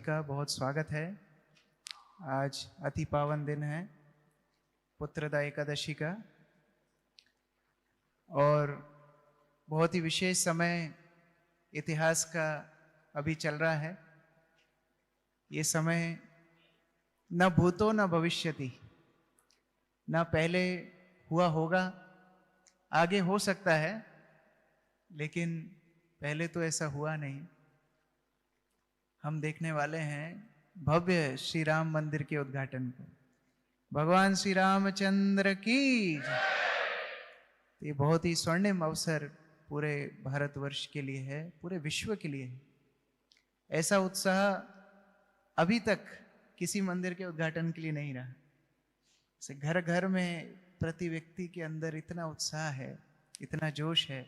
का बहुत स्वागत है। आज अति पावन दिन है पुत्रदा एकादशी का और बहुत ही विशेष समय इतिहास का अभी चल रहा है। ये समय न भूतो न भविष्यति, न पहले हुआ होगा, आगे हो सकता है, लेकिन पहले तो ऐसा हुआ नहीं। हम देखने वाले हैं भव्य श्री राम मंदिर के उद्घाटन को। भगवान श्री रामचंद्र की जय। ये बहुत ही स्वर्णिम अवसर पूरे भारतवर्ष के लिए है, पूरे विश्व के लिए है। ऐसा उत्साह अभी तक किसी मंदिर के उद्घाटन के लिए नहीं रहा। से घर घर में प्रति व्यक्ति के अंदर इतना उत्साह है, इतना जोश है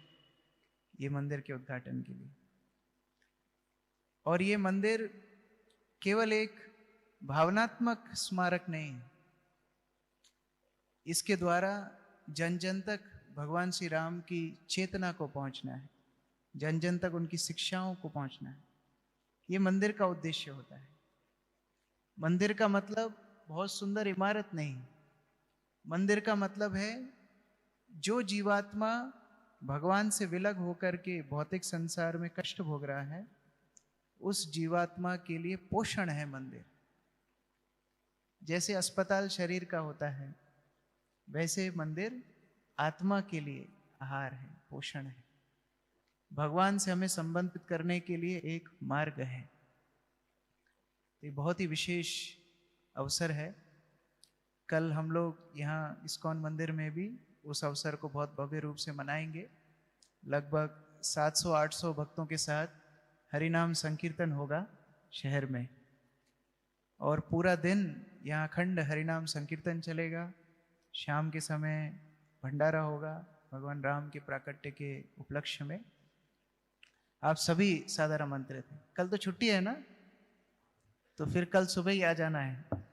ये मंदिर के उद्घाटन के लिए। और ये मंदिर केवल एक भावनात्मक स्मारक नहीं है, इसके द्वारा जन जन तक भगवान श्री राम की चेतना को पहुंचना है, जन जन तक उनकी शिक्षाओं को पहुंचना है। ये मंदिर का उद्देश्य होता है। मंदिर का मतलब बहुत सुंदर इमारत नहीं, मंदिर का मतलब है जो जीवात्मा भगवान से विलग होकर के भौतिक संसार में कष्ट भोग रहा है, उस जीवात्मा के लिए पोषण है मंदिर। जैसे अस्पताल शरीर का होता है, वैसे मंदिर आत्मा के लिए आहार है, पोषण है, भगवान से हमें संबंधित करने के लिए एक मार्ग है। ये बहुत ही विशेष अवसर है। कल हम लोग यहाँ इस्कॉन मंदिर में भी उस अवसर को बहुत भव्य रूप से मनाएंगे। लगभग 700-800 भक्तों के साथ हरिनाम संकीर्तन होगा शहर में, और पूरा दिन यहाँ अखंड हरिनाम संकीर्तन चलेगा। शाम के समय भंडारा होगा भगवान राम के प्राकट्य के उपलक्ष्य में। आप सभी सादर आमंत्रित हैं। कल तो छुट्टी है ना, तो फिर कल सुबह ही आ जाना है।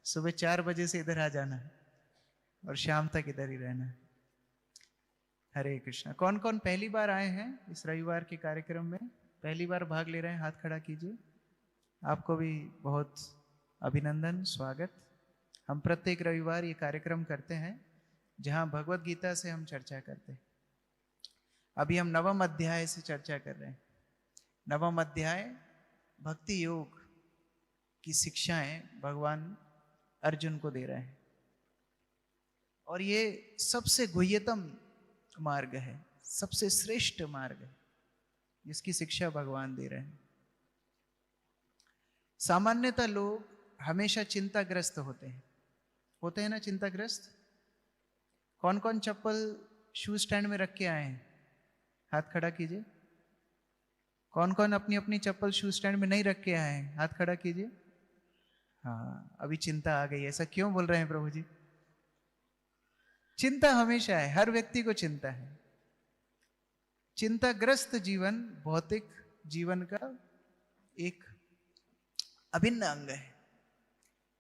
सुबह 4 बजे से इधर आ जाना है और शाम तक इधर ही रहना है। हरे कृष्णा। कौन कौन पहली बार आए हैं इस रविवार के कार्यक्रम में, पहली बार भाग ले रहे हैं, हाथ खड़ा कीजिए। आपको भी बहुत अभिनंदन, स्वागत। हम प्रत्येक रविवार ये कार्यक्रम करते हैं जहां भगवत गीता से हम चर्चा करते हैं। अभी हम 9वें अध्याय से चर्चा कर रहे हैं। 9वां अध्याय भक्ति योग की शिक्षाएं भगवान अर्जुन को दे रहे हैं, और ये सबसे गुह्यतम मार्ग है, सबसे श्रेष्ठ मार्ग है जिसकी शिक्षा भगवान दे रहे हैं। सामान्यतः लोग हमेशा चिंताग्रस्त होते हैं ना, चिंताग्रस्त। कौन कौन चप्पल शू स्टैंड में रख के आए हैं, हाथ खड़ा कीजिए। कौन कौन अपनी अपनी चप्पल शू स्टैंड में नहीं रख के आए हैं, हाथ खड़ा कीजिए। हाँ, अभी चिंता आ गई। ऐसा क्यों बोल रहे हैं प्रभु जी? चिंता हमेशा है, हर व्यक्ति को चिंता है। चिंताग्रस्त जीवन भौतिक जीवन का एक अभिन्न अंग है।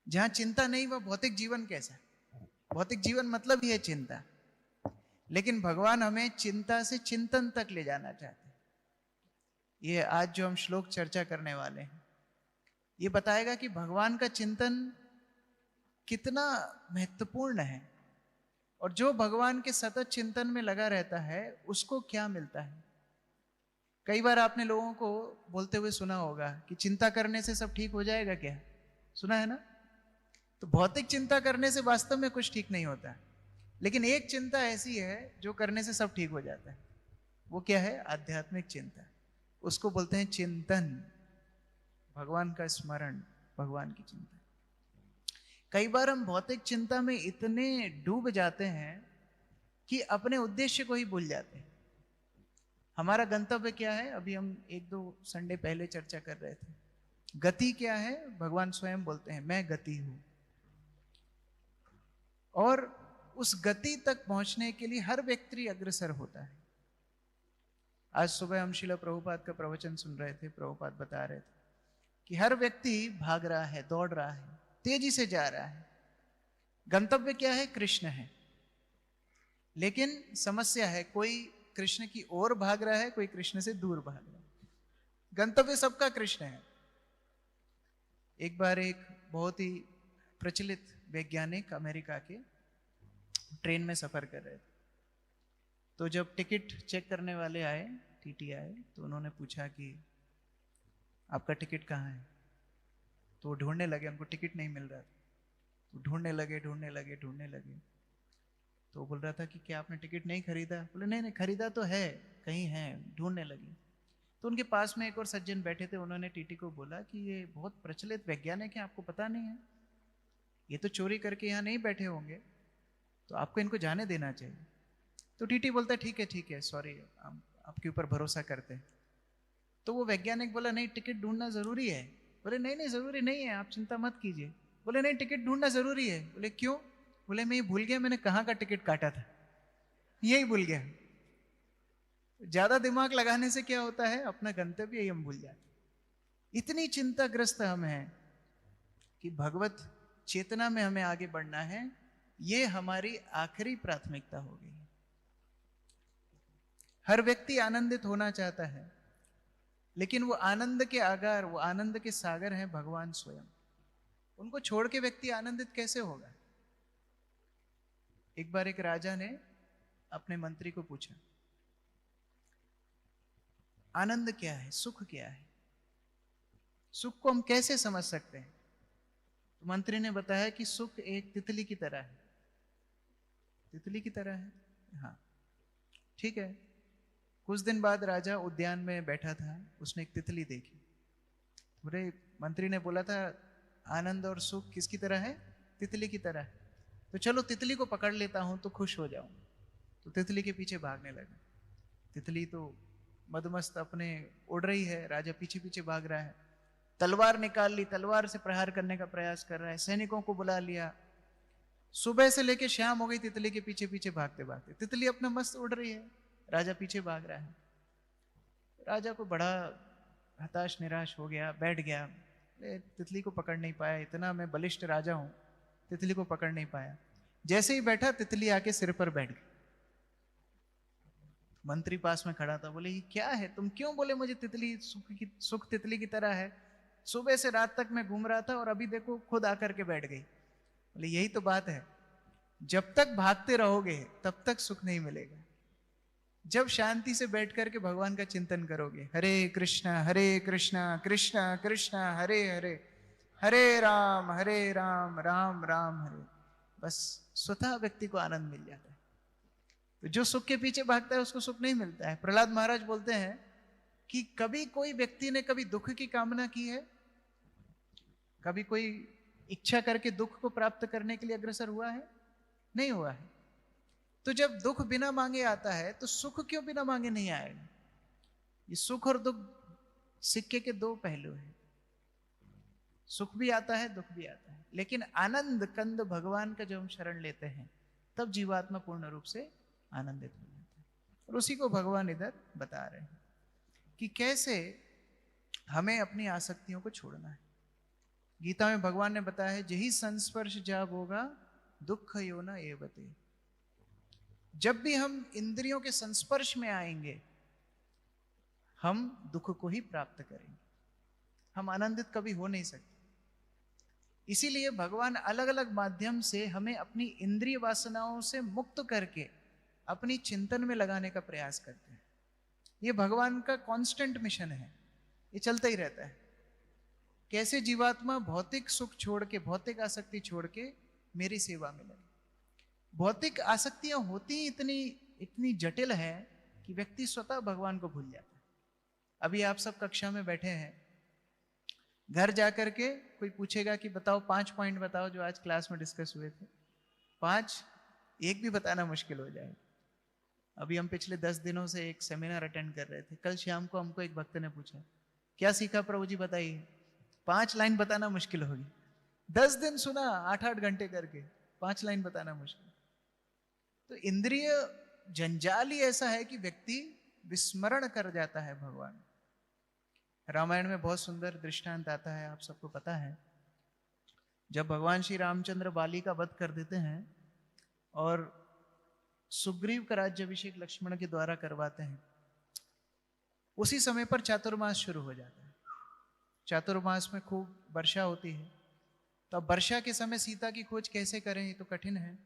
जहां चिंता नहीं, वह भौतिक जीवन कैसा? भौतिक जीवन मतलब ही है चिंता। लेकिन भगवान हमें चिंता से चिंतन तक ले जाना चाहते हैं। ये आज जो हम श्लोक चर्चा करने वाले हैं, ये बताएगा कि भगवान का चिंतन कितना महत्वपूर्ण है, और जो भगवान के सतत चिंतन में लगा रहता है उसको क्या मिलता है। कई बार आपने लोगों को बोलते हुए सुना होगा कि चिंता करने से सब ठीक हो जाएगा। क्या सुना है ना? तो भौतिक चिंता करने से वास्तव में कुछ ठीक नहीं होता, लेकिन एक चिंता ऐसी है जो करने से सब ठीक हो जाता है। वो क्या है? आध्यात्मिक चिंता। उसको बोलते हैं चिंतन, भगवान का स्मरण, भगवान की चिंता। कई बार हम भौतिक चिंता में इतने डूब जाते हैं कि अपने उद्देश्य को ही भूल जाते हैं। हमारा गंतव्य क्या है? अभी हम 1-2 संडे पहले चर्चा कर रहे थे। गति क्या है? भगवान स्वयं बोलते हैं मैं गति हूं, और उस गति तक पहुंचने के लिए हर व्यक्ति अग्रसर होता है। आज सुबह हम श्रील प्रभुपाद का प्रवचन सुन रहे थे। प्रभुपाद बता रहे थे कि हर व्यक्ति भाग रहा है, दौड़ रहा है, तेजी से जा रहा है। गंतव्य क्या है? कृष्ण है। लेकिन समस्या है, कोई कृष्ण की ओर भाग रहा है, कोई कृष्ण से दूर भाग रहा है। गंतव्य सबका कृष्ण है, एक बार एक बहुत ही प्रचलित वैज्ञानिक अमेरिका के ट्रेन में सफर कर रहे थे। तो जब टिकट चेक करने वाले आए, टीटी आए, तो उन्होंने पूछा कि आपका टिकट कहाँ है। तो वो ढूंढने लगे, उनको टिकट नहीं मिल रहा था। तो ढूंढने लगे। तो वो बोल रहा था कि क्या आपने टिकट नहीं खरीदा? बोले नहीं नहीं, खरीदा तो है, कहीं है, ढूंढने लगे। तो उनके पास में एक और सज्जन बैठे थे, उन्होंने टीटी को बोला कि ये बहुत प्रचलित वैज्ञानिक है, आपको पता नहीं है? ये तो चोरी करके यहाँ नहीं बैठे होंगे, तो आपको इनको जाने देना चाहिए। तो टीटी बोलता ठीक है, सॉरी, हम आपके ऊपर भरोसा करते हैं। तो वो वैज्ञानिक बोला नहीं, टिकट ढूंढना जरूरी है। बोले नहीं नहीं, जरूरी नहीं है, आप चिंता मत कीजिए। बोले नहीं, टिकट ढूंढना जरूरी है। बोले क्यों? बोले मैं ये भूल गया मैंने कहाँ का टिकट काटा था, यही भूल गया। ज्यादा दिमाग लगाने से क्या होता है, अपना गंतव्य ही हम भूल जाते। इतनी चिंताग्रस्त हम हैं कि भगवत चेतना में हमें आगे बढ़ना है, ये हमारी आखिरी प्राथमिकता हो गई। हर व्यक्ति आनंदित होना चाहता है, लेकिन वो आनंद के आगार, वो आनंद के सागर हैं भगवान स्वयं। उनको छोड़ के व्यक्ति आनंदित कैसे होगा? एक बार एक राजा ने अपने मंत्री को पूछा, आनंद क्या है, सुख क्या है, सुख को हम कैसे समझ सकते हैं? तो मंत्री ने बताया कि सुख एक तितली की तरह है। तितली की तरह है? हाँ, ठीक है। कुछ दिन बाद राजा उद्यान में बैठा था, उसने एक तितली देखी। पूरे मंत्री ने बोला था आनंद और सुख किसकी तरह है? तितली की तरह है। तो चलो तितली को पकड़ लेता हूं तो खुश हो जाऊं। तो तितली के पीछे भागने लगा। तितली तो मदमस्त अपने उड़ रही है, राजा पीछे पीछे भाग रहा है। तलवार निकाल ली, तलवार से प्रहार करने का प्रयास कर रहा है, सैनिकों को बुला लिया। सुबह से लेकर शाम हो गई तितली के पीछे पीछे भागते भागते। तितली अपना मस्त उड़ रही है, राजा पीछे भाग रहा है। राजा को बड़ा हताश निराश हो गया, बैठ गया। तितली को पकड़ नहीं पाया, इतना मैं बलिष्ठ राजा हूं, तितली को पकड़ नहीं पाया। जैसे ही बैठा, तितली आके सिर पर बैठ गई। मंत्री पास में खड़ा था, बोले ये क्या है, तुम क्यों? बोले मुझे तितली सुख तितली की तरह है, सुबह से रात तक मैं घूम रहा था और अभी देखो खुद आकर के बैठ गई। बोले यही तो बात है, जब तक भागते रहोगे तब तक सुख नहीं मिलेगा। जब शांति से बैठ करके भगवान का चिंतन करोगे, हरे कृष्णा कृष्णा कृष्ण हरे हरे, हरे राम राम राम हरे, बस स्वतः व्यक्ति को आनंद मिल जाता है। तो जो सुख के पीछे भागता है उसको सुख नहीं मिलता है। प्रहलाद महाराज बोलते हैं कि कभी कोई व्यक्ति ने कभी दुख की कामना की है? कभी कोई इच्छा करके दुख को प्राप्त करने के लिए अग्रसर हुआ है? नहीं हुआ है। तो जब दुख बिना मांगे आता है तो सुख क्यों बिना मांगे नहीं आएगा? ये सुख और दुख सिक्के के दो पहलू हैं। सुख भी आता है, दुख भी आता है, लेकिन आनंद कंद भगवान का जब हम शरण लेते हैं तब जीवात्मा पूर्ण रूप से आनंदित हो जाता है। और उसी को भगवान इधर बता रहे हैं कि कैसे हमें अपनी आसक्तियों को छोड़ना है। गीता में भगवान ने बताया है, जही संस्पर्श जाब होगा दुख योना एवते। जब भी हम इंद्रियों के संस्पर्श में आएंगे हम दुख को ही प्राप्त करेंगे, हम आनंदित कभी हो नहीं सकते। इसीलिए भगवान अलग अलग माध्यम से हमें अपनी इंद्रिय वासनाओं से मुक्त करके अपनी चिंतन में लगाने का प्रयास करते हैं। यह भगवान का कांस्टेंट मिशन है, ये चलता ही रहता है। कैसे जीवात्मा भौतिक सुख छोड़ के, भौतिक आसक्ति छोड़ के मेरी सेवा में लगे। भौतिक आसक्तियां होती इतनी जटिल है कि व्यक्ति स्वतः भगवान को भूल जाता है। अभी आप सब कक्षा में बैठे हैं, घर जाकर के कोई पूछेगा कि बताओ 5 पॉइंट बताओ जो आज क्लास में डिस्कस हुए थे। 5 एक भी बताना मुश्किल हो जाएगा। अभी हम पिछले 10 दिनों से एक सेमिनार अटेंड कर रहे थे। कल शाम को हमको एक भक्त ने पूछा क्या सीखा प्रभु जी बताइए। 5 लाइन बताना मुश्किल होगी। 10 दिन सुना 8-8 घंटे करके, 5 लाइन बताना मुश्किल। तो इंद्रिय जंजाल ही ऐसा है कि व्यक्ति विस्मरण कर जाता है भगवान। रामायण में बहुत सुंदर दृष्टांत आता है, आप सबको पता है। जब भगवान श्री रामचंद्र बाली का वध कर देते हैं और सुग्रीव का राज्याभिषेक लक्ष्मण के द्वारा करवाते हैं, उसी समय पर चातुर्मास शुरू हो जाता है। चातुर्मास में खूब वर्षा होती है, तो अब वर्षा के समय सीता की खोज कैसे करें, ये तो कठिन है।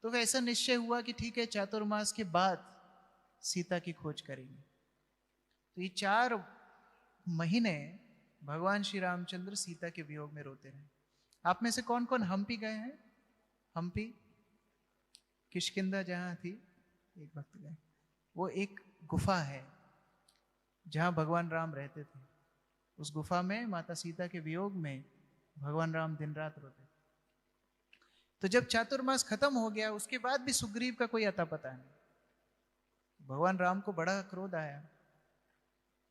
तो ऐसा निश्चय हुआ कि ठीक है, चातुर्मास के बाद सीता की खोज करेंगे। तो ये 4 महीने भगवान श्री रामचंद्र सीता के वियोग में रोते रहे। आप में से कौन कौन हम्पी गए हैं? हम्पी, किष्किंधा जहां थी, एक भक्त गए। वो एक गुफा है जहां भगवान राम रहते थे। उस गुफा में माता सीता के वियोग में भगवान राम दिन रात रोते थे। तो जब चातुर्मास खत्म हो गया, उसके बाद भी सुग्रीव का कोई अता पता नहीं। भगवान राम को बड़ा क्रोध आया।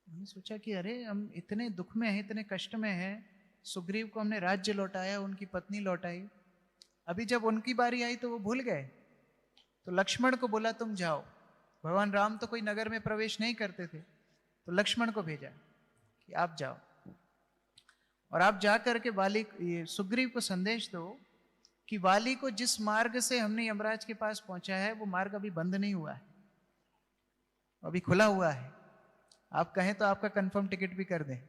उन्होंने सोचा कि अरे, हम इतने दुख में हैं, इतने कष्ट में हैं, सुग्रीव को हमने राज्य लौटाया, उनकी पत्नी लौटाई, अभी जब उनकी बारी आई तो वो भूल गए। तो लक्ष्मण को बोला तुम जाओ। भगवान राम तो कोई नगर में प्रवेश नहीं करते थे, तो लक्ष्मण को भेजा कि आप जाओ और आप जाकर के वाली ये सुग्रीव को संदेश दो कि वाली को जिस मार्ग से हमने यमराज के पास पहुंचा है, वो मार्ग अभी बंद नहीं हुआ है, अभी खुला हुआ है। आप कहें तो आपका कंफर्म टिकट भी कर दें।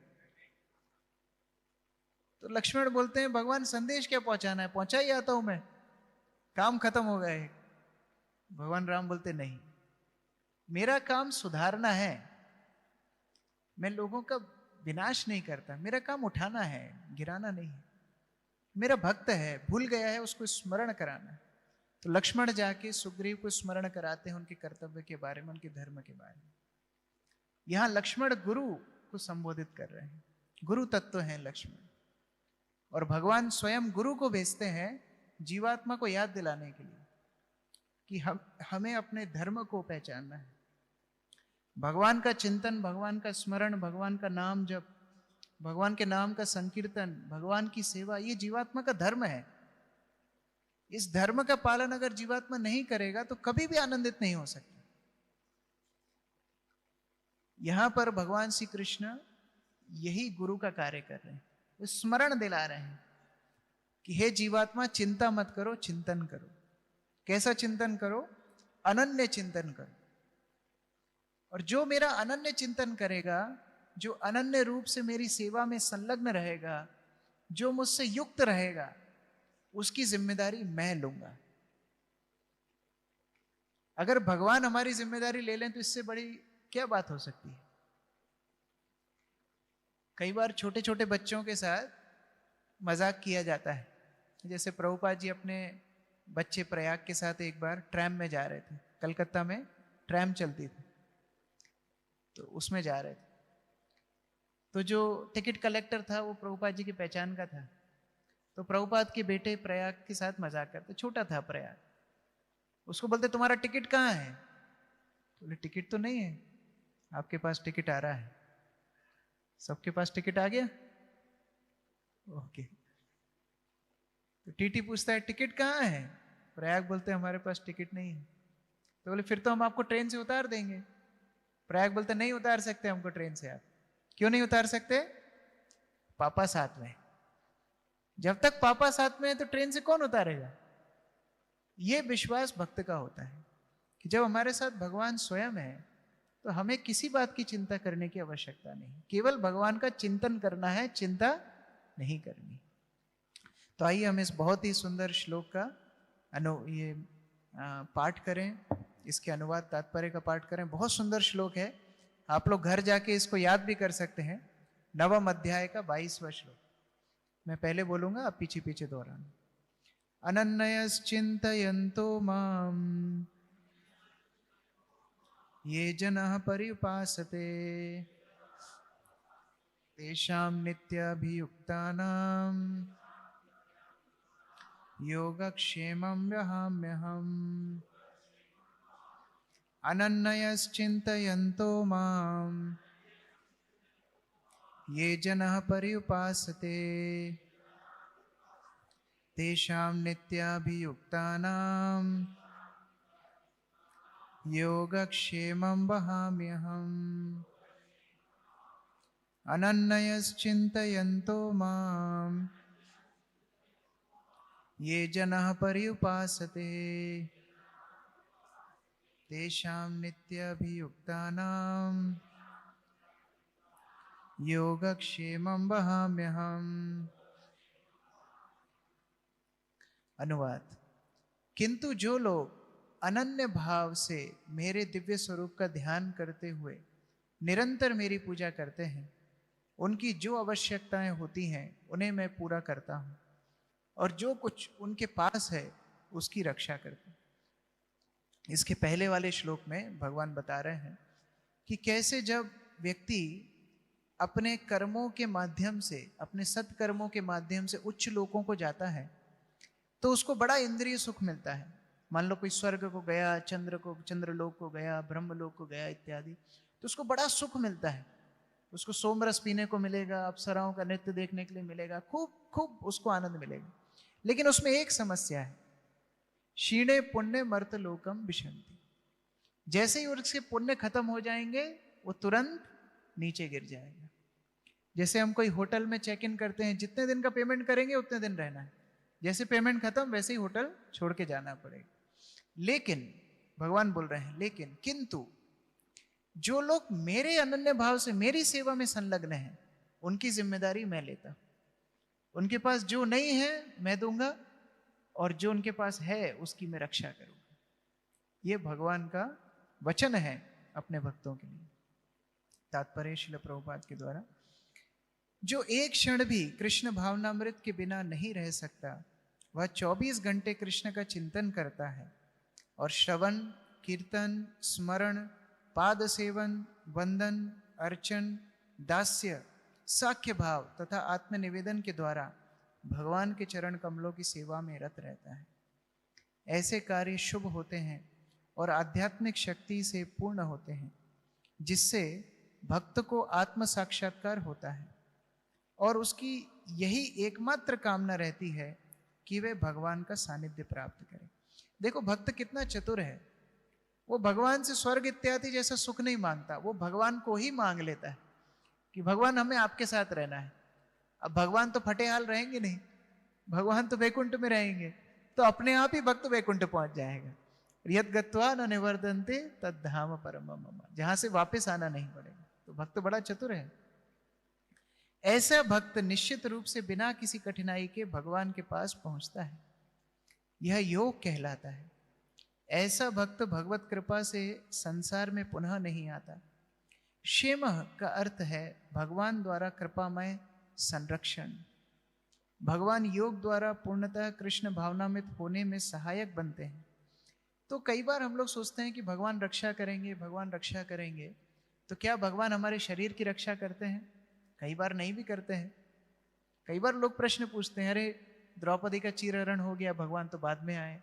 तो लक्ष्मण बोलते हैं भगवान संदेश क्या पहुंचाना है, पहुंचा ही आता हूं मैं, काम खत्म हो गया है। भगवान राम बोलते नहीं, मेरा काम सुधारना है, मैं लोगों का विनाश नहीं करता, मेरा काम उठाना है, गिराना नहीं है। मेरा भक्त है, भूल गया है, उसको स्मरण कराना है। तो लक्ष्मण जाके सुग्रीव को स्मरण कराते हैं उनके कर्तव्य के बारे में, उनके धर्म के बारे में। यहां लक्ष्मण गुरु को संबोधित कर रहे हैं, गुरु तत्व हैं लक्ष्मण। और भगवान स्वयं गुरु को भेजते हैं जीवात्मा को याद दिलाने के लिए कि हमें अपने धर्म को पहचानना है। भगवान का चिंतन, भगवान का स्मरण, भगवान का नाम जप, भगवान के नाम का संकीर्तन, भगवान की सेवा, ये जीवात्मा का धर्म है। इस धर्म का पालन अगर जीवात्मा नहीं करेगा तो कभी भी आनंदित नहीं हो सकता। यहां पर भगवान श्री कृष्ण यही गुरु का कार्य कर रहे हैं, वो स्मरण दिला रहे हैं कि हे जीवात्मा, चिंता मत करो, चिंतन करो। कैसा चिंतन करो? अनन्य चिंतन करो। और जो मेरा अनन्य चिंतन करेगा, जो अनन्य रूप से मेरी सेवा में संलग्न रहेगा, जो मुझसे युक्त रहेगा, उसकी जिम्मेदारी मैं लूंगा। अगर भगवान हमारी जिम्मेदारी ले लें तो इससे बड़ी क्या बात हो सकती है। कई बार छोटे छोटे बच्चों के साथ मजाक किया जाता है। जैसे प्रभुपाद जी अपने बच्चे प्रयाग के साथ एक बार ट्रैम में जा रहे थे, कलकत्ता में ट्रैम चलती थी, तो उसमें जा रहे थे। तो जो टिकट कलेक्टर था वो प्रभुपाद जी की पहचान का था। तो प्रभुपाद के बेटे प्रयाग के साथ मजाक करते, छोटा था प्रयाग, उसको बोलते तुम्हारा टिकट कहाँ है? तो बोले टिकट तो नहीं है। आपके पास टिकट आ रहा है। सबके पास टिकट आ गया? ओके। तो टीटी पूछता है टिकट कहाँ है? प्रयाग बोलते हैं हमारे पास टिकट नहीं है। तो बोले फिर तो हम आपको ट्रेन से उतार देंगे। प्रयाग बोलते नहीं उतार सकते हमको ट्रेन से। आप क्यों नहीं उतार सकते? पापा साथ में। जब तक पापा साथ में है तो ट्रेन से कौन उतारेगा? यह विश्वास भक्त का होता है कि जब हमारे साथ भगवान स्वयं है तो हमें किसी बात की चिंता करने की आवश्यकता नहीं, केवल भगवान का चिंतन करना है, चिंता नहीं करनी। तो आइए हम इस बहुत ही सुंदर श्लोक का पाठ करें, इसके अनुवाद तात्पर्य का पाठ करें। बहुत सुंदर श्लोक है, आप लोग घर जाके इसको याद भी कर सकते हैं। 9वें अध्याय का 22वां श्लोक। मैं पहले बोलूंगा, आप पीछे पीछे दोहराना। अनन्यश्चिन्तयन्तो माम् ये जनः पर्युपासते तेषां नित्याभियुक्तानां योगक्षेमं वहाम्यहम्। अनन्यश्चिन्तयन्तो माम् ये जनः पर्युपासते तेषां नित्याभियुक्तानां योगक्षेमं वहाम्यहम्। अनन्यश्चिन्तयन्तो माम् ये जनः पर्युपासते तेषां नित्याभियुक्तानां योगक्षेमं वहाम्यहम्। अनुवाद। किंतु जो लोग अनन्य भाव से मेरे दिव्य स्वरूप का ध्यान करते हुए निरंतर मेरी पूजा करते हैं, उनकी जो आवश्यकताएं होती हैं उन्हें मैं पूरा करता हूं, और जो कुछ उनके पास है उसकी रक्षा करता हूं। इसके पहले वाले श्लोक में भगवान बता रहे हैं कि कैसे जब व्यक्ति अपने कर्मों के माध्यम से, अपने सत्कर्मों के माध्यम से उच्च लोकों को जाता है तो उसको बड़ा इंद्रिय सुख मिलता है। मान लो कोई स्वर्ग को गया, चंद्रलोक को गया, ब्रह्मलोक को गया इत्यादि, तो उसको बड़ा सुख मिलता है। उसको सोमरस पीने को मिलेगा, अप्सराओं का नृत्य देखने के लिए मिलेगा, खूब खूब उसको आनंद मिलेगा। लेकिन उसमें एक समस्या है, क्षीणे पुण्य मर्त लोकम विशंति। जैसे ही उसके पुण्य खत्म हो जाएंगे वो तुरंत नीचे गिर जाएगा। जैसे हम कोई होटल में चेक इन करते हैं, जितने दिन का पेमेंट करेंगे उतने दिन रहना है, जैसे पेमेंट खत्म वैसे ही होटल छोड़ के जाना पड़ेगा। लेकिन भगवान बोल रहे हैं, लेकिन किंतु जो लोग मेरे अनन्य भाव से मेरी सेवा में संलग्न हैं, उनकी जिम्मेदारी मैं लेता हूं। उनके पास जो नहीं है मैं दूंगा, और जो उनके पास है उसकी मैं रक्षा करूंगा। यह भगवान का वचन है अपने भक्तों के लिए। तात्पर्य श्रील प्रभुपाद के द्वारा, जो एक क्षण भी कृष्ण भावनामृत के बिना नहीं रह सकता, वह 24 घंटे कृष्ण का चिंतन करता है और श्रवण, कीर्तन, स्मरण, पाद सेवन, वंदन, अर्चन, दास्य, साख्य भाव तथा आत्मनिवेदन के द्वारा भगवान के चरण कमलों की सेवा में रत रहता है। ऐसे कार्य शुभ होते हैं और आध्यात्मिक शक्ति से पूर्ण होते हैं, जिससे भक्त को आत्म साक्षात्कार होता है और उसकी यही एकमात्र कामना रहती है कि वे भगवान का सानिध्य प्राप्त करें। देखो भक्त कितना चतुर है, वो भगवान से स्वर्ग इत्यादि जैसा सुख नहीं मांगता, वो भगवान को ही मांग लेता है कि भगवान हमें आपके साथ रहना है। अब भगवान तो फटे हाल रहेंगे नहीं, भगवान तो वैकुंठ में रहेंगे, तो अपने आप ही भक्त वैकुंठ पहुंच जाएगा। यद गत्वा न निवर्तन्ते तद धाम परम मम, जहां से वापस आना नहीं पड़ेगा। तो भक्त बड़ा चतुर है। ऐसा भक्त निश्चित रूप से बिना किसी कठिनाई के भगवान के पास पहुंचता है, यह योग कहलाता है। ऐसा भक्त भगवत कृपा से संसार में पुनः नहीं आता। क्षेम का अर्थ है भगवान द्वारा कृपामय संरक्षण। भगवान योग द्वारा पूर्णतः कृष्ण भावनामित होने में सहायक बनते हैं। तो कई बार हम लोग सोचते हैं कि भगवान रक्षा करेंगे, भगवान रक्षा करेंगे, तो क्या भगवान हमारे शरीर की रक्षा करते हैं? कई बार नहीं भी करते हैं। कई बार लोग प्रश्न पूछते हैं, अरे द्रौपदी का चीरहरण हो गया, भगवान तो बाद में आए।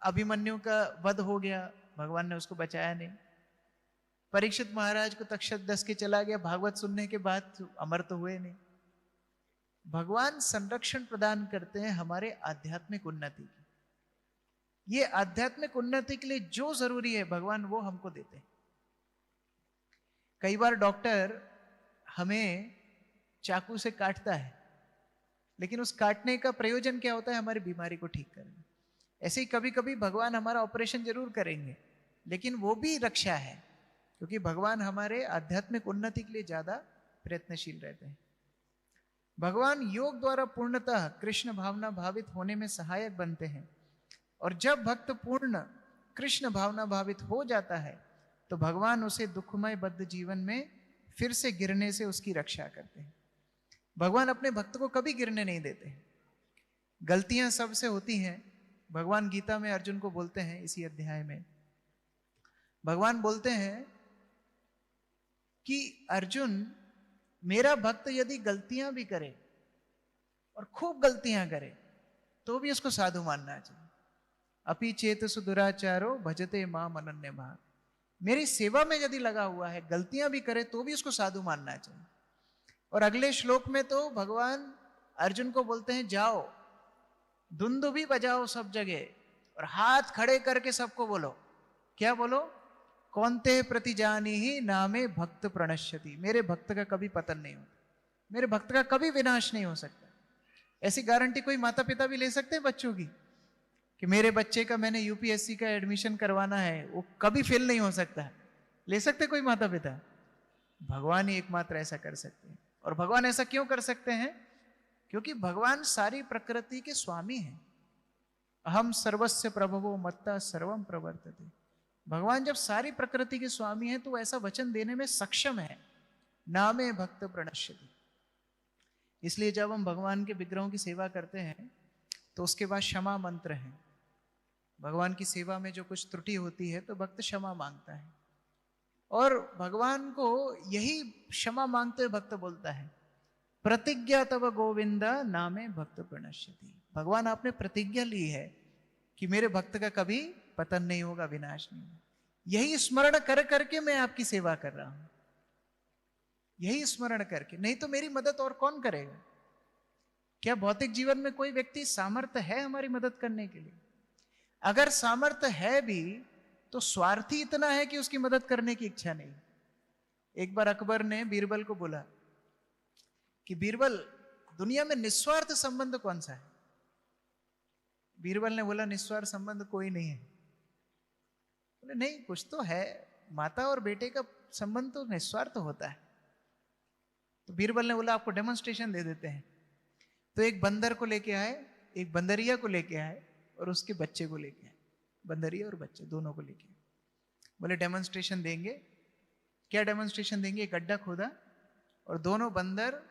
अभिमन्यु का वध हो गया, भगवान ने उसको बचाया नहीं। परीक्षित महाराज को तक्षक दस के चला गया, भागवत सुनने के बाद अमर तो हुए नहीं। भगवान संरक्षण प्रदान करते हैं हमारे आध्यात्मिक उन्नति की। ये आध्यात्मिक उन्नति के लिए जो जरूरी है भगवान वो हमको देते हैं। कई बार डॉक्टर हमें चाकू से काटता है, लेकिन उस काटने का प्रयोजन क्या होता है? हमारी बीमारी को ठीक करना। ऐसे ही कभी कभी भगवान हमारा ऑपरेशन जरूर करेंगे, लेकिन वो भी रक्षा है, क्योंकि भगवान हमारे आध्यात्मिक उन्नति के लिए ज्यादा प्रयत्नशील रहते हैं। भगवान योग द्वारा पूर्णतः कृष्ण भावना भावित होने में सहायक बनते हैं, और जब भक्त पूर्ण कृष्ण भावना भावित हो जाता है तो भगवान उसे दुखमय बद्ध जीवन में फिर से गिरने से उसकी रक्षा करते हैं। भगवान अपने भक्त को कभी गिरने नहीं देते। गलतियां सबसे होती हैं। भगवान गीता में अर्जुन को बोलते हैं, इसी अध्याय में भगवान बोलते हैं कि अर्जुन, मेरा भक्त यदि गलतियां भी करे और खूब गलतियां करे तो भी उसको साधु मानना चाहिए। अपि चेतसु दुराचारो भजते माम अनन्य भाव। मेरी सेवा में यदि लगा हुआ है, गलतियां भी करे तो भी उसको साधु मानना चाहिए। और अगले श्लोक में तो भगवान अर्जुन को बोलते हैं, जाओ धुंदुभी बजाओ सब जगह और हाथ खड़े करके सबको बोलो। क्या बोलो? कौनते प्रति जानी ही नामे भक्त प्रणश्यति। मेरे भक्त का कभी पतन नहीं होता, मेरे भक्त का कभी विनाश नहीं हो सकता। ऐसी गारंटी कोई माता पिता भी ले सकते हैं बच्चों की कि मेरे बच्चे का मैंने यूपीएससी का एडमिशन करवाना है, वो कभी फेल नहीं हो सकता। ले सकते कोई माता पिता? भगवान ही एकमात्र ऐसा कर सकते हैं। और भगवान ऐसा क्यों कर सकते हैं? क्योंकि भगवान सारी प्रकृति के स्वामी हैं। अहम सर्वस्य प्रभवो मत्ता सर्वम प्रवर्तते। भगवान जब सारी प्रकृति के स्वामी हैं तो वो ऐसा वचन देने में सक्षम है, नामे भक्त प्रणश्यति। इसलिए जब हम भगवान के विग्रहों की सेवा करते हैं तो उसके बाद क्षमा मंत्र है। भगवान की सेवा में जो कुछ त्रुटि होती है तो भक्त क्षमा मांगता है, और भगवान को यही क्षमा मांगते हुए भक्त बोलता है, प्रतिज्ञा तव गोविंदा नामे भक्त प्रणश्यति। भगवान आपने प्रतिज्ञा ली है कि मेरे भक्त का कभी पतन नहीं होगा, विनाश नहीं होगा। यही स्मरण कर करके मैं आपकी सेवा कर रहा हूं, यही स्मरण करके, नहीं तो मेरी मदद और कौन करेगा? क्या भौतिक जीवन में कोई व्यक्ति सामर्थ्य है हमारी मदद करने के लिए? अगर सामर्थ्य है भी तो स्वार्थी इतना है कि उसकी मदद करने की इच्छा नहीं। एक बार अकबर ने बीरबल को बोला कि बीरबल, दुनिया में निस्वार्थ संबंध कौन सा है? बीरबल ने बोला, निस्वार्थ संबंध कोई नहीं है। बोले नहीं, कुछ तो है, माता और बेटे का संबंध तो निस्वार्थ होता है। तो बीरबल ने बोला, आपको डेमोन्स्ट्रेशन दे देते हैं। तो एक बंदर को लेके आए, एक बंदरिया को लेके आए और उसके बच्चे को लेके आए, बंदरिया और बच्चे दोनों को लेके। बोले डेमोन्स्ट्रेशन देंगे। क्या डेमोन्स्ट्रेशन देंगे? एक गड्ढा खोदा और दोनों बंदर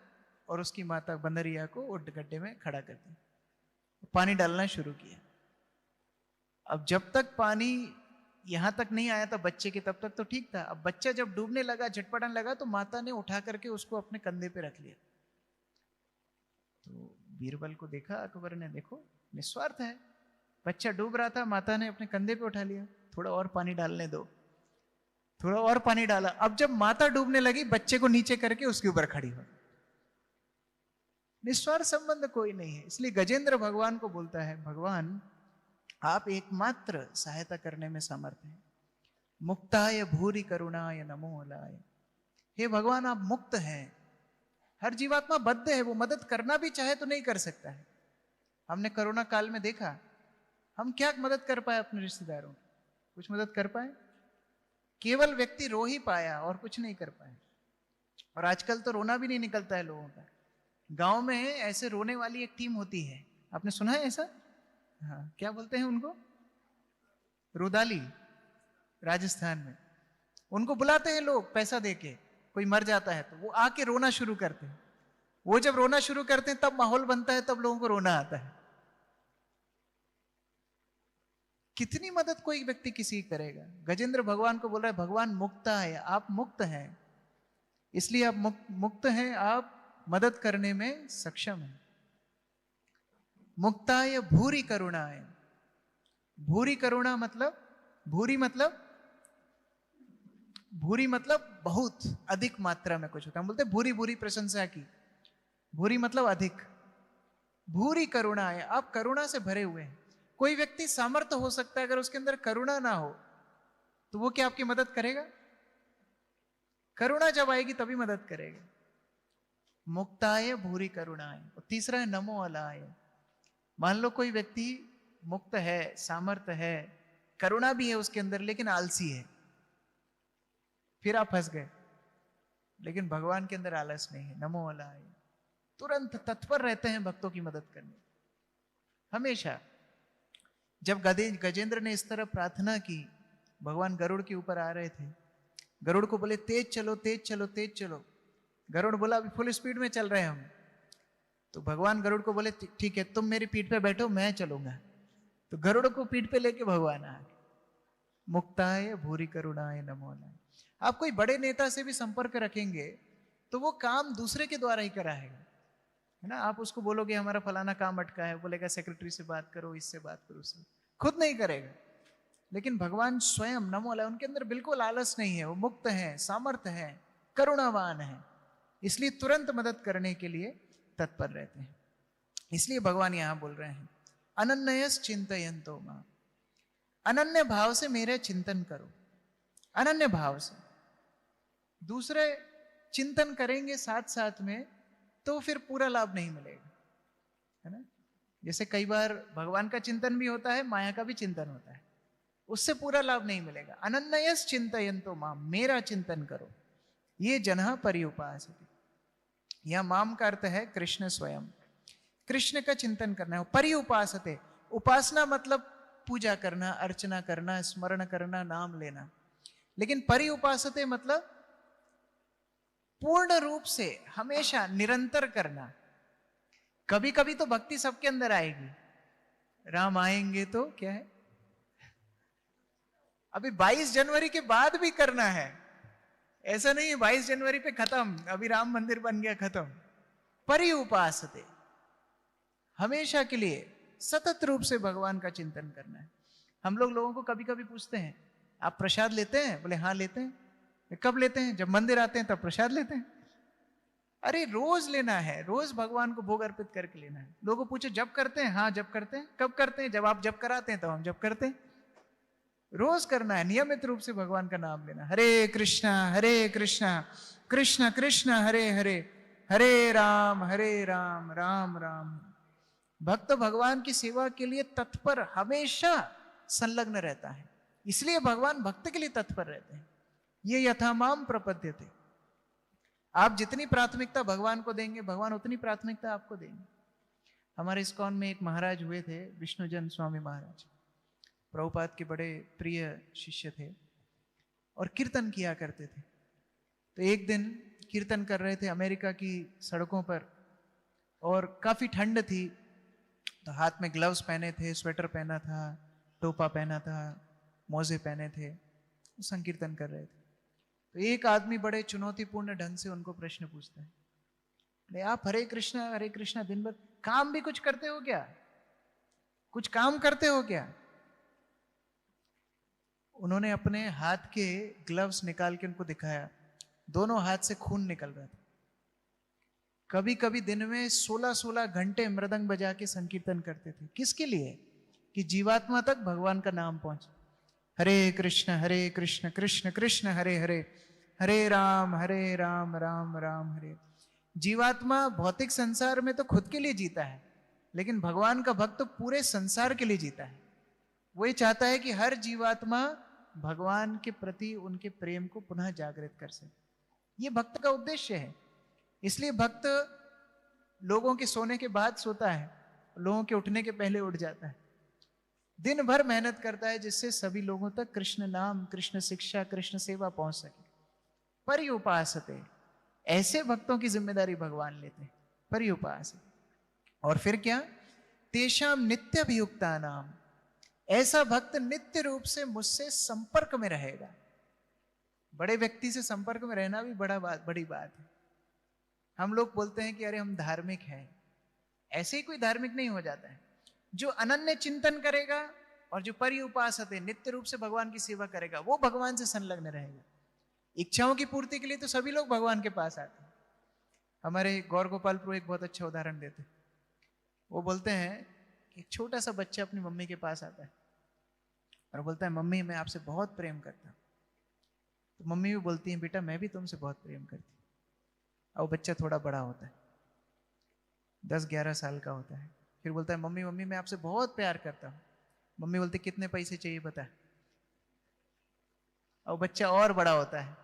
और उसकी माता बंदरिया को उस गड्ढे में खड़ा कर दिया, पानी डालना शुरू किया। अब जब तक पानी यहां तक नहीं आया था बच्चे के, तब तक तो ठीक था। अब बच्चा जब डूबने लगा, झटपटाने लगा, तो माता ने उठा करके उसको अपने कंधे पे रख लिया। तो बीरबल को देखा अकबर ने, देखो निस्वार्थ है, बच्चा डूब रहा था, माता ने अपने कंधे पे उठा लिया, थोड़ा और पानी डालने दो। थोड़ा और पानी डाला। अब जब माता डूबने लगी, बच्चे को नीचे करके उसके ऊपर खड़ी हो। निस्वार्थ संबंध कोई नहीं है। इसलिए गजेंद्र भगवान को बोलता है, भगवान आप एकमात्र सहायता करने में समर्थ हैं। मुक्ताय भूरि करुणाय नमो अलाय। हे भगवान, आप मुक्त हैं। हर जीवात्मा बद्ध है, वो मदद करना भी चाहे तो नहीं कर सकता है। हमने कोरोना काल में देखा, हम क्या मदद कर पाए अपने रिश्तेदारों की? कुछ मदद कर पाए? केवल व्यक्ति रो ही पाया और कुछ नहीं कर पाए। और आजकल तो रोना भी नहीं निकलता है लोगों का। गांव में ऐसे रोने वाली एक टीम होती है, आपने सुना है ऐसा? हाँ, क्या बोलते हैं उनको? रुदाली, राजस्थान में। उनको बुलाते हैं लोग पैसा देके, कोई मर जाता है तो वो आके रोना शुरू करते हैं। वो जब रोना शुरू करते हैं तब माहौल बनता है, तब लोगों को रोना आता है। कितनी मदद कोई व्यक्ति किसी की करेगा? गजेंद्र भगवान को बोल रहा है, भगवान मुक्ता है, आप मुक्त हैं, इसलिए आप मुक्त हैं, आप मदद करने में सक्षम हैं। मुक्ताय भूरि करुणाय। भूरि करुणा मतलब, भूरि मतलब बहुत अधिक मात्रा में कुछ होता है। हम बोलते भूरी भूरी प्रशंसा की, भूरी मतलब अधिक। भूरि करुणाय, आप करुणा से भरे हुए हैं। कोई व्यक्ति सामर्थ्य हो सकता है, अगर उसके अंदर करुणा ना हो तो वो क्या आपकी मदद करेगा? करुणा जब आएगी तभी मदद करेगा। मुक्ताय भूरि करुणाय। और तीसरा है नमो अलाय। मान लो कोई व्यक्ति मुक्त है, सामर्थ्य है, करुणा भी है उसके अंदर, लेकिन आलसी है, फिर आप फंस गए। लेकिन भगवान के अंदर आलस नहीं है, नमो अलाय। तुरंत तत्पर रहते हैं भक्तों की मदद करने, हमेशा। जब गजेंद्र ने इस तरह प्रार्थना की, भगवान गरुड़ के ऊपर आ रहे थे, गरुड़ को बोले तेज चलो तेज चलो तेज चलो। गरुड़ बोला अभी फुल स्पीड में चल रहे हैं हम। तो भगवान गरुड़ को बोले ठीक है, तुम मेरी पीठ पे बैठो, मैं चलूंगा। तो गरुड़ को पीठ पे लेके भगवान आ गए। मुक्ताय भूरि करुणाय नमो अलाय। आप कोई बड़े नेता से भी संपर्क रखेंगे तो वो काम दूसरे के द्वारा ही कराएगा, है ना। आप उसको बोलोगे हमारा फलाना काम अटका है, बोलेगा सेक्रेटरी से बात करो, इससे बात करो, उससे, खुद नहीं करेगा। लेकिन भगवान स्वयं नमो अलाय, उनके अंदर बिल्कुल आलस नहीं है, वो मुक्त है, सामर्थ्य है, करुणावान है, इसलिए तुरंत मदद करने के लिए तत्पर रहते हैं। इसलिए भगवान यहां बोल रहे हैं अनन्यस चिंतयन्तो मां। अनन्य भाव से मेरे चिंतन करो। अनन्य भाव से दूसरे चिंतन करेंगे साथ साथ में तो फिर पूरा लाभ नहीं मिलेगा, है ना। जैसे कई बार भगवान का चिंतन भी होता है, माया का भी चिंतन होता है, उससे पूरा लाभ नहीं मिलेगा। अनन्यस चिंतयन्तो मां, मेरा चिंतन करो। ये जनः पर्युपासते। यह माम का अर्थ है कृष्ण स्वयं। कृष्ण का चिंतन करना है। पर्युपासते, उपासना मतलब पूजा करना, अर्चना करना, स्मरण करना, नाम लेना। लेकिन पर्युपासते मतलब पूर्ण रूप से, हमेशा, निरंतर करना। कभी कभी तो भक्ति सबके अंदर आएगी, राम आएंगे तो क्या है, अभी 22 जनवरी के बाद भी करना है। ऐसा नहीं है 22 जनवरी पे खत्म, अभी राम मंदिर बन गया खत्म। पर्युपासते, हमेशा के लिए सतत रूप से भगवान का चिंतन करना है। हम लोगों को कभी कभी पूछते हैं, आप प्रसाद लेते हैं? बोले हाँ लेते हैं। कब लेते हैं? जब मंदिर आते हैं तब प्रसाद लेते हैं। अरे रोज लेना है, रोज भगवान को भोग अर्पित करके लेना है। लोगों को पूछे जब करते हैं? हाँ जब करते हैं। कब करते हैं? जब आप जब कराते हैं, तब हम जब करते हैं। रोज करना है, नियमित रूप से भगवान का नाम लेना। हरे कृष्णा कृष्ण कृष्ण हरे हरे, हरे राम राम राम। भक्त भगवान की सेवा के लिए तत्पर, हमेशा संलग्न रहता है। इसलिए भगवान भक्त के लिए तत्पर रहते हैं। ये यथामाम प्रपद्यते। आप जितनी प्राथमिकता भगवान को देंगे, भगवान उतनी प्राथमिकता आपको देंगे। हमारे इस्कॉन में एक महाराज हुए थे, विष्णुजन स्वामी महाराज, प्रभुपाद के बड़े प्रिय शिष्य थे और कीर्तन किया करते थे। तो एक दिन कीर्तन कर रहे थे अमेरिका की सड़कों पर, और काफी ठंड थी, तो हाथ में ग्लव्स पहने थे, स्वेटर पहना था, टोपा पहना था, मोजे पहने थे, संकीर्तन कर रहे थे। तो एक आदमी बड़े चुनौतीपूर्ण ढंग से उनको प्रश्न पूछता है, अरे आप हरे कृष्णा दिन भर काम भी कुछ करते हो क्या? कुछ काम करते हो क्या? उन्होंने अपने हाथ के ग्लव्स निकाल के उनको दिखाया। दोनों हाथ से खून निकल रहा था। कभी कभी दिन में 16-16 घंटे मृदंग बजा के संकीर्तन करते थे। किसके लिए? कि जीवात्मा तक भगवान का नाम पहुंचे। हरे कृष्ण कृष्ण कृष्ण हरे हरे, हरे राम राम राम हरे। जीवात्मा भौतिक संसार में तो खुद के लिए जीता है, लेकिन भगवान का भक्त तो पूरे संसार के लिए जीता है। वो ये चाहता है कि हर जीवात्मा भगवान के प्रति उनके प्रेम को पुनः जागृत कर सके। ये भक्त का उद्देश्य है। इसलिए भक्त लोगों के सोने के बाद सोता है, लोगों के उठने के पहले उठ जाता है। दिन भर मेहनत करता है जिससे सभी लोगों तक कृष्ण नाम, कृष्ण शिक्षा, कृष्ण सेवा पहुंच सके। पर्युपासते, ऐसे भक्तों की जिम्मेदारी भगवान लेते हैं। पर्युपासते। और फिर क्या? तेषाम नित्य अभियुक्ता नाम, ऐसा भक्त नित्य रूप से मुझसे संपर्क में रहेगा। बड़े व्यक्ति से संपर्क में रहना भी बड़ी बात है। हम लोग बोलते हैं कि अरे हम धार्मिक हैं, ऐसे ही कोई धार्मिक नहीं हो जाता है। जो अनन्य चिंतन करेगा और जो पर्युपासते, नित्य रूप से भगवान की सेवा करेगा, वो भगवान से संलग्न रहेगा। इच्छाओं की पूर्ति के लिए तो सभी लोग भगवान के पास आते हैं। हमारे गौर गोपाल प्रभु एक बहुत अच्छा उदाहरण देते हैं। वो बोलते हैं कि एक छोटा सा बच्चा अपनी मम्मी के पास आता है और बोलता है, मम्मी मैं आपसे बहुत प्रेम करता हूँ। तो मम्मी भी बोलती है, बेटा मैं भी तुमसे बहुत प्रेम करती हूँ। और बच्चा थोड़ा बड़ा होता है, 10-11 साल का होता है। फिर बोलता है, मम्मी मैं आपसे बहुत प्यार करता हूँ। मम्मी बोलती, कितने पैसे चाहिए बता। और बच्चा और बड़ा होता है,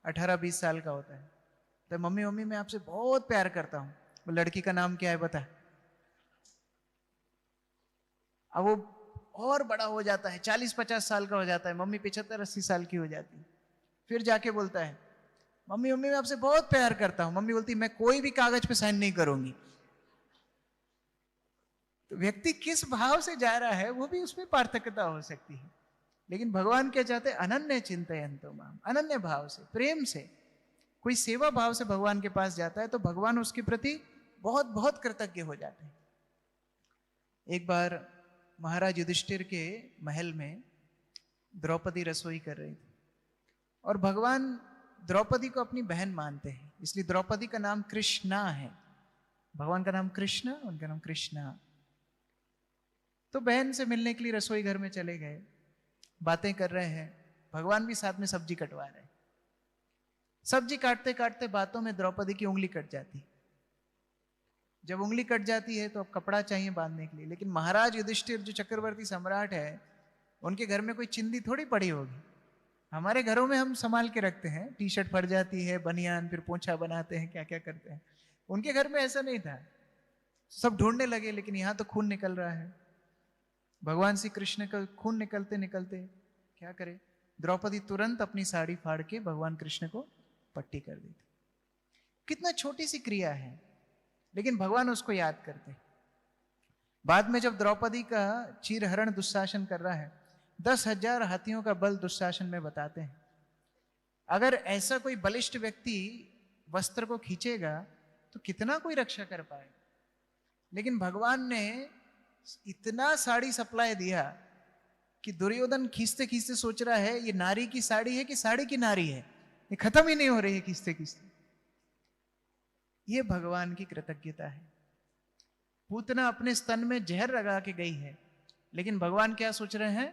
18-20 साल का होता है। तो मम्मी मैं आपसे बहुत प्यार करता हूँ। वो लड़की का नाम क्या है बता। अब वो और बड़ा हो जाता है, 40-50 साल का हो जाता है। मम्मी 75-80 साल की हो जाती है। फिर जाके बोलता है, मम्मी मैं आपसे बहुत प्यार करता हूं। मम्मी बोलती, मैं कोई भी कागज पे साइन नहीं करूंगी। तो व्यक्ति किस भाव से जा रहा है वो भी उसमें पार्थक्यता हो सकती है। लेकिन भगवान क्या चाहते हैं? अनन्य चिंतयन्तो माम, अनन्य भाव से, प्रेम से। कोई सेवा भाव से भगवान के पास जाता है तो भगवान उसके प्रति बहुत बहुत कृतज्ञ हो जाते हैं। एक बार महाराज युधिष्ठिर के महल में द्रौपदी रसोई कर रही थी और भगवान द्रौपदी को अपनी बहन मानते हैं, इसलिए द्रौपदी का नाम कृष्णा है। भगवान का नाम कृष्ण, उनका नाम कृष्णा। तो बहन से मिलने के लिए रसोई घर में चले गए, बातें कर रहे हैं। भगवान भी साथ में सब्जी कटवा रहे हैं। सब्जी काटते काटते बातों में द्रौपदी की उंगली कट जाती। जब उंगली कट जाती है तो अब कपड़ा चाहिए बांधने के लिए, लेकिन महाराज युधिष्ठिर जो चक्रवर्ती सम्राट है, उनके घर में कोई चिंदी थोड़ी पड़ी होगी। हमारे घरों में हम संभाल के रखते हैं, टी शर्ट फट जाती है, बनियान, फिर पोंछा बनाते हैं, क्या क्या करते हैं। उनके घर में ऐसा नहीं था, सब ढूंढने लगे, लेकिन यहां तो खून निकल रहा है। भगवान श्री कृष्ण का खून निकलते निकलते क्या करे, द्रौपदी तुरंत अपनी साड़ी फाड़ के भगवान कृष्ण को पट्टी कर दी थी। कितना छोटी सी क्रिया है, लेकिन भगवान उसको याद करते। बाद में जब द्रौपदी का चीरहरण दुशासन कर रहा है, 10,000 हाथियों का बल दुशासन में बताते हैं। अगर ऐसा कोई बलिष्ठ व्यक्ति वस्त्र को खींचेगा तो कितना कोई रक्षा कर पाए, लेकिन भगवान ने इतना साड़ी सप्लाई दिया कि दुर्योधन खींचते खींचते सोच रहा है ये नारी की साड़ी है कि साड़ी की नारी है, ये खत्म ही नहीं हो रही है खींचते खींचते। ये भगवान की कृतज्ञता है। पूतना अपने स्तन में जहर लगा के गई है, लेकिन भगवान क्या सोच रहे हैं,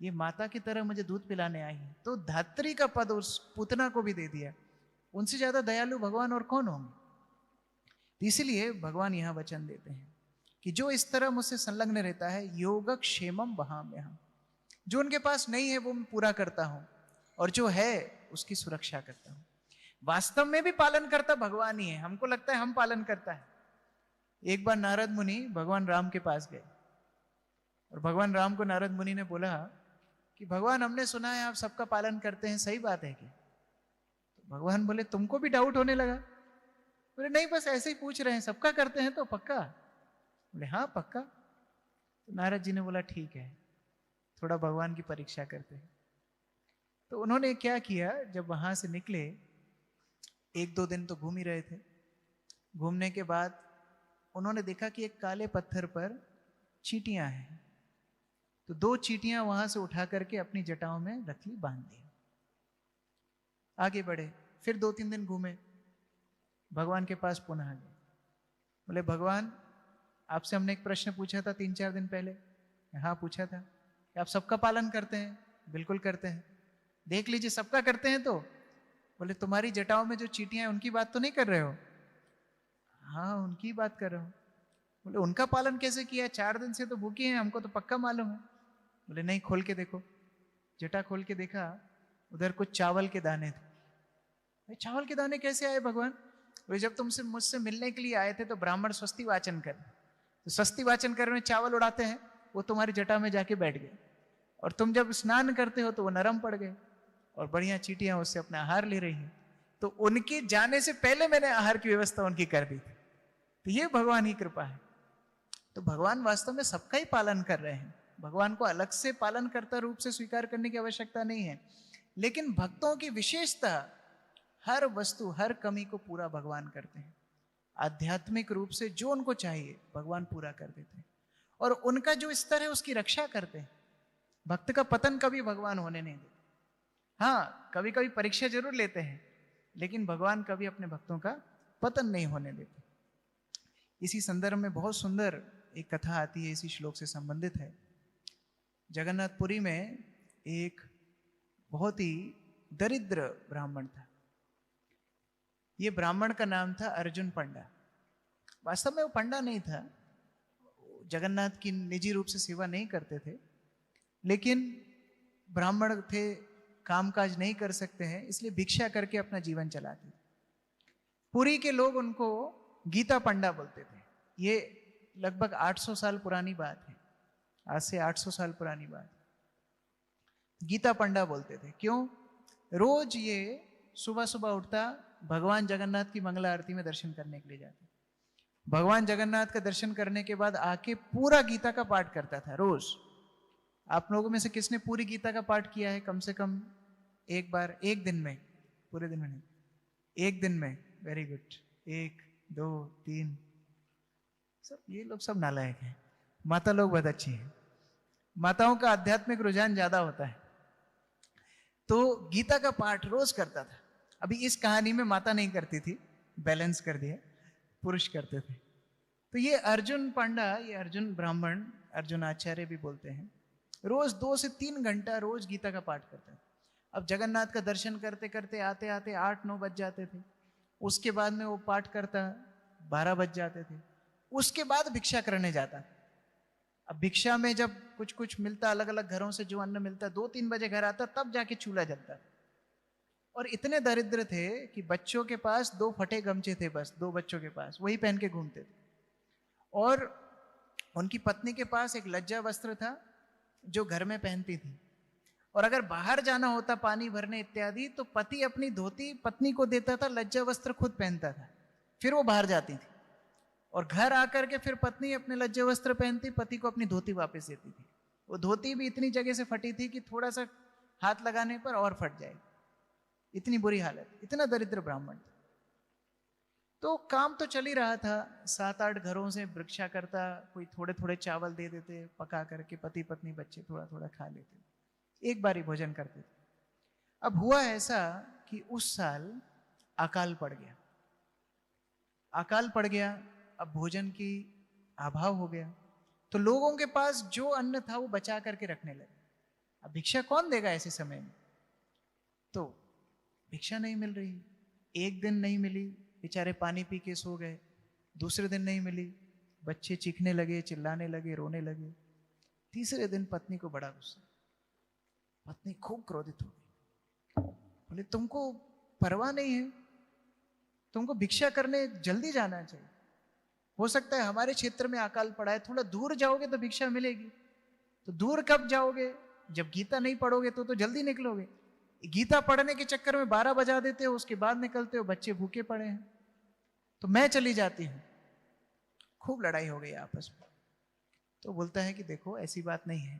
ये माता की तरह मुझे दूध पिलाने आई है, तो धात्री का पद उस पूतना को भी दे दिया। उनसे ज्यादा दयालु भगवान और कौन होंगे। इसलिए भगवान यहां वचन देते हैं कि जो इस तरह मुझसे संलग्न रहता है, योगक्षेमम वहाम्यहम्, जो उनके पास नहीं है वो मैं पूरा करता हूं, और जो है उसकी सुरक्षा करता हूं। वास्तव में भी पालन करता भगवान ही है, हमको लगता है हम पालन करता है। एक बार नारद मुनि भगवान राम के पास गए, और भगवान राम को नारद मुनि ने बोला कि भगवान हमने सुना है आप सबका पालन करते हैं, सही बात है क्या? तो भगवान बोले तुमको भी डाउट होने लगा? बोले नहीं, बस ऐसे ही पूछ रहे हैं, सबका करते हैं तो पक्का? बोले हाँ पक्का। तो नारद जी ने बोला ठीक है, थोड़ा भगवान की परीक्षा करते हैं। तो उन्होंने क्या किया, जब वहां से निकले, 1-2 दिन तो घूम ही रहे थे। घूमने के बाद उन्होंने देखा कि एक काले पत्थर पर चींटियां हैं, तो 2 चींटियां वहां से उठा करके अपनी जटाओं में रख ली, बांध दी। आगे बढ़े, फिर 2-3 दिन घूमे, भगवान के पास पुनः गए। बोले भगवान आपसे हमने एक प्रश्न पूछा था 3-4 दिन पहले। हाँ पूछा था, कि आप सबका पालन करते हैं? बिल्कुल करते हैं। देख लीजिए सबका करते हैं तो? बोले तुम्हारी जटाओं में जो चींटियां हैं उनकी बात तो नहीं कर रहे हो? हाँ उनकी बात कर रहा हूं। बोले उनका पालन कैसे किया, 4 दिन से तो भूखे हैं, हमको तो पक्का मालूम है। बोले नहीं, खोल के देखो। जटा खोल के देखा, उधर कुछ चावल के दाने थे। चावल के दाने कैसे आए भगवान? बोले जब तुमसे मुझसे मिलने के लिए आए थे तो ब्राह्मण स्वस्ति वाचन कर, तो स्वस्ति वाचन करने में चावल उड़ाते हैं, वो तुम्हारी जटा में जाके बैठ गए, और तुम जब स्नान करते हो तो वो नरम पड़ गए, और बढ़िया चींटियां उससे अपना आहार ले रही हैं। तो उनके जाने से पहले मैंने आहार की व्यवस्था उनकी कर दी थी। तो ये भगवान ही कृपा है। तो भगवान वास्तव में सबका ही पालन कर रहे हैं। भगवान को अलग से पालनकर्ता रूप से स्वीकार करने की आवश्यकता नहीं है, लेकिन भक्तों की विशेषता, हर वस्तु, हर कमी को पूरा भगवान करते हैं। आध्यात्मिक रूप से जो उनको चाहिए भगवान पूरा कर देते हैं, और उनका जो स्तर है उसकी रक्षा करते हैं। भक्त का पतन कभी भगवान होने नहीं देते। हाँ कभी कभी परीक्षा जरूर लेते हैं, लेकिन भगवान कभी अपने भक्तों का पतन नहीं होने देते। इसी संदर्भ में बहुत सुंदर एक कथा आती है, इसी श्लोक से संबंधित है। जगन्नाथपुरी में एक बहुत ही दरिद्र ब्राह्मण था। ये ब्राह्मण का नाम था अर्जुन पंडा। वास्तव में वो पंडा नहीं था, जगन्नाथ की निजी रूप से सेवा नहीं करते थे, लेकिन ब्राह्मण थे, कामकाज नहीं कर सकते हैं, इसलिए भिक्षा करके अपना जीवन चलाते। पुरी के लोग उनको गीता पंडा बोलते थे। ये लगभग 800 साल पुरानी बात है, आज से 800 साल पुरानी बात। गीता पंडा बोलते थे। क्यों? रोज ये सुबह सुबह उठता, भगवान जगन्नाथ की मंगला आरती में दर्शन करने के लिए जाता। भगवान जगन्नाथ का दर्शन करने के बाद आके पूरा गीता का पाठ करता था रोज। आप लोगों में से किसने पूरी गीता का पाठ किया है कम से कम एक बार, एक दिन में? पूरे दिन में नहीं, एक दिन में। Very good. 1 2 3। सब ये लोग सब नालायक हैं। माता लोग बहुत अच्छी हैं, माताओं का आध्यात्मिक रुझान ज्यादा होता है। तो गीता का पाठ रोज करता था। अभी इस कहानी में माता नहीं करती थी, बैलेंस कर दिया, पुरुष करते थे। तो ये अर्जुन पंडा, ये अर्जुन ब्राह्मण, अर्जुन आचार्य भी बोलते हैं, रोज 2 से 3 घंटा रोज गीता का पाठ करता था। अब जगन्नाथ का दर्शन करते करते आते आते 8-9 बज जाते थे। उसके बाद में वो पाठ करता 12 बज जाते थे। उसके बाद भिक्षा करने जाता। अब भिक्षा में जब कुछ कुछ मिलता अलग अलग घरों से, जो अन्न मिलता 2-3 बजे घर आता तब जाके चूल्हा जलता। और इतने दरिद्र थे कि बच्चों के पास 2 फटे गमछे थे, बस 2 बच्चों के पास, वही पहन के घूमते थे। और उनकी पत्नी के पास एक लज्जा वस्त्र था जो घर में पहनती थी, और अगर बाहर जाना होता पानी भरने इत्यादि तो पति अपनी धोती पत्नी को देता था, लज्जा वस्त्र खुद पहनता था, फिर वो बाहर जाती थी। और घर आकर के फिर पत्नी अपने लज्जा वस्त्र पहनती, पति को अपनी धोती वापस देती थी। वो धोती भी इतनी जगह से फटी थी कि थोड़ा सा हाथ लगाने पर और फट जाए, इतनी बुरी हालत, इतना दरिद्र ब्राह्मण था। तो काम तो चल ही रहा था, 7-8 घरों से भिक्षा करता, कोई थोड़े थोड़े चावल दे देते पका करके, पति पत्नी बच्चे थोड़ा थोड़ा खा लेते, एक बार ही भोजन करते थे। अब हुआ ऐसा कि उस साल अकाल पड़ गया। अकाल पड़ गया, अब भोजन की अभाव हो गया, तो लोगों के पास जो अन्न था वो बचा करके रखने लगे। अब भिक्षा कौन देगा ऐसे समय में? तो भिक्षा नहीं मिल रही, एक दिन नहीं मिली, बेचारे पानी पी के सो गए। दूसरे दिन नहीं मिली, बच्चे चीखने लगे, चिल्लाने लगे, रोने लगे। तीसरे दिन पत्नी को बड़ा गुस्सा, पत्नी खूब क्रोधित हो गई, बोले तुमको परवाह नहीं है, तुमको भिक्षा करने जल्दी जाना चाहिए। हो सकता है हमारे क्षेत्र में अकाल पड़ा है, थोड़ा दूर जाओगे तो भिक्षा मिलेगी। तो दूर कब जाओगे? जब गीता नहीं पढ़ोगे तो जल्दी निकलोगे। गीता पढ़ने के चक्कर में 12 बजा देते हो, उसके बाद निकलते हो, बच्चे भूखे पड़े हैं, तो मैं चली जाती हूं। खूब लड़ाई हो गई आपस में। तो बोलता है कि देखो ऐसी बात नहीं है,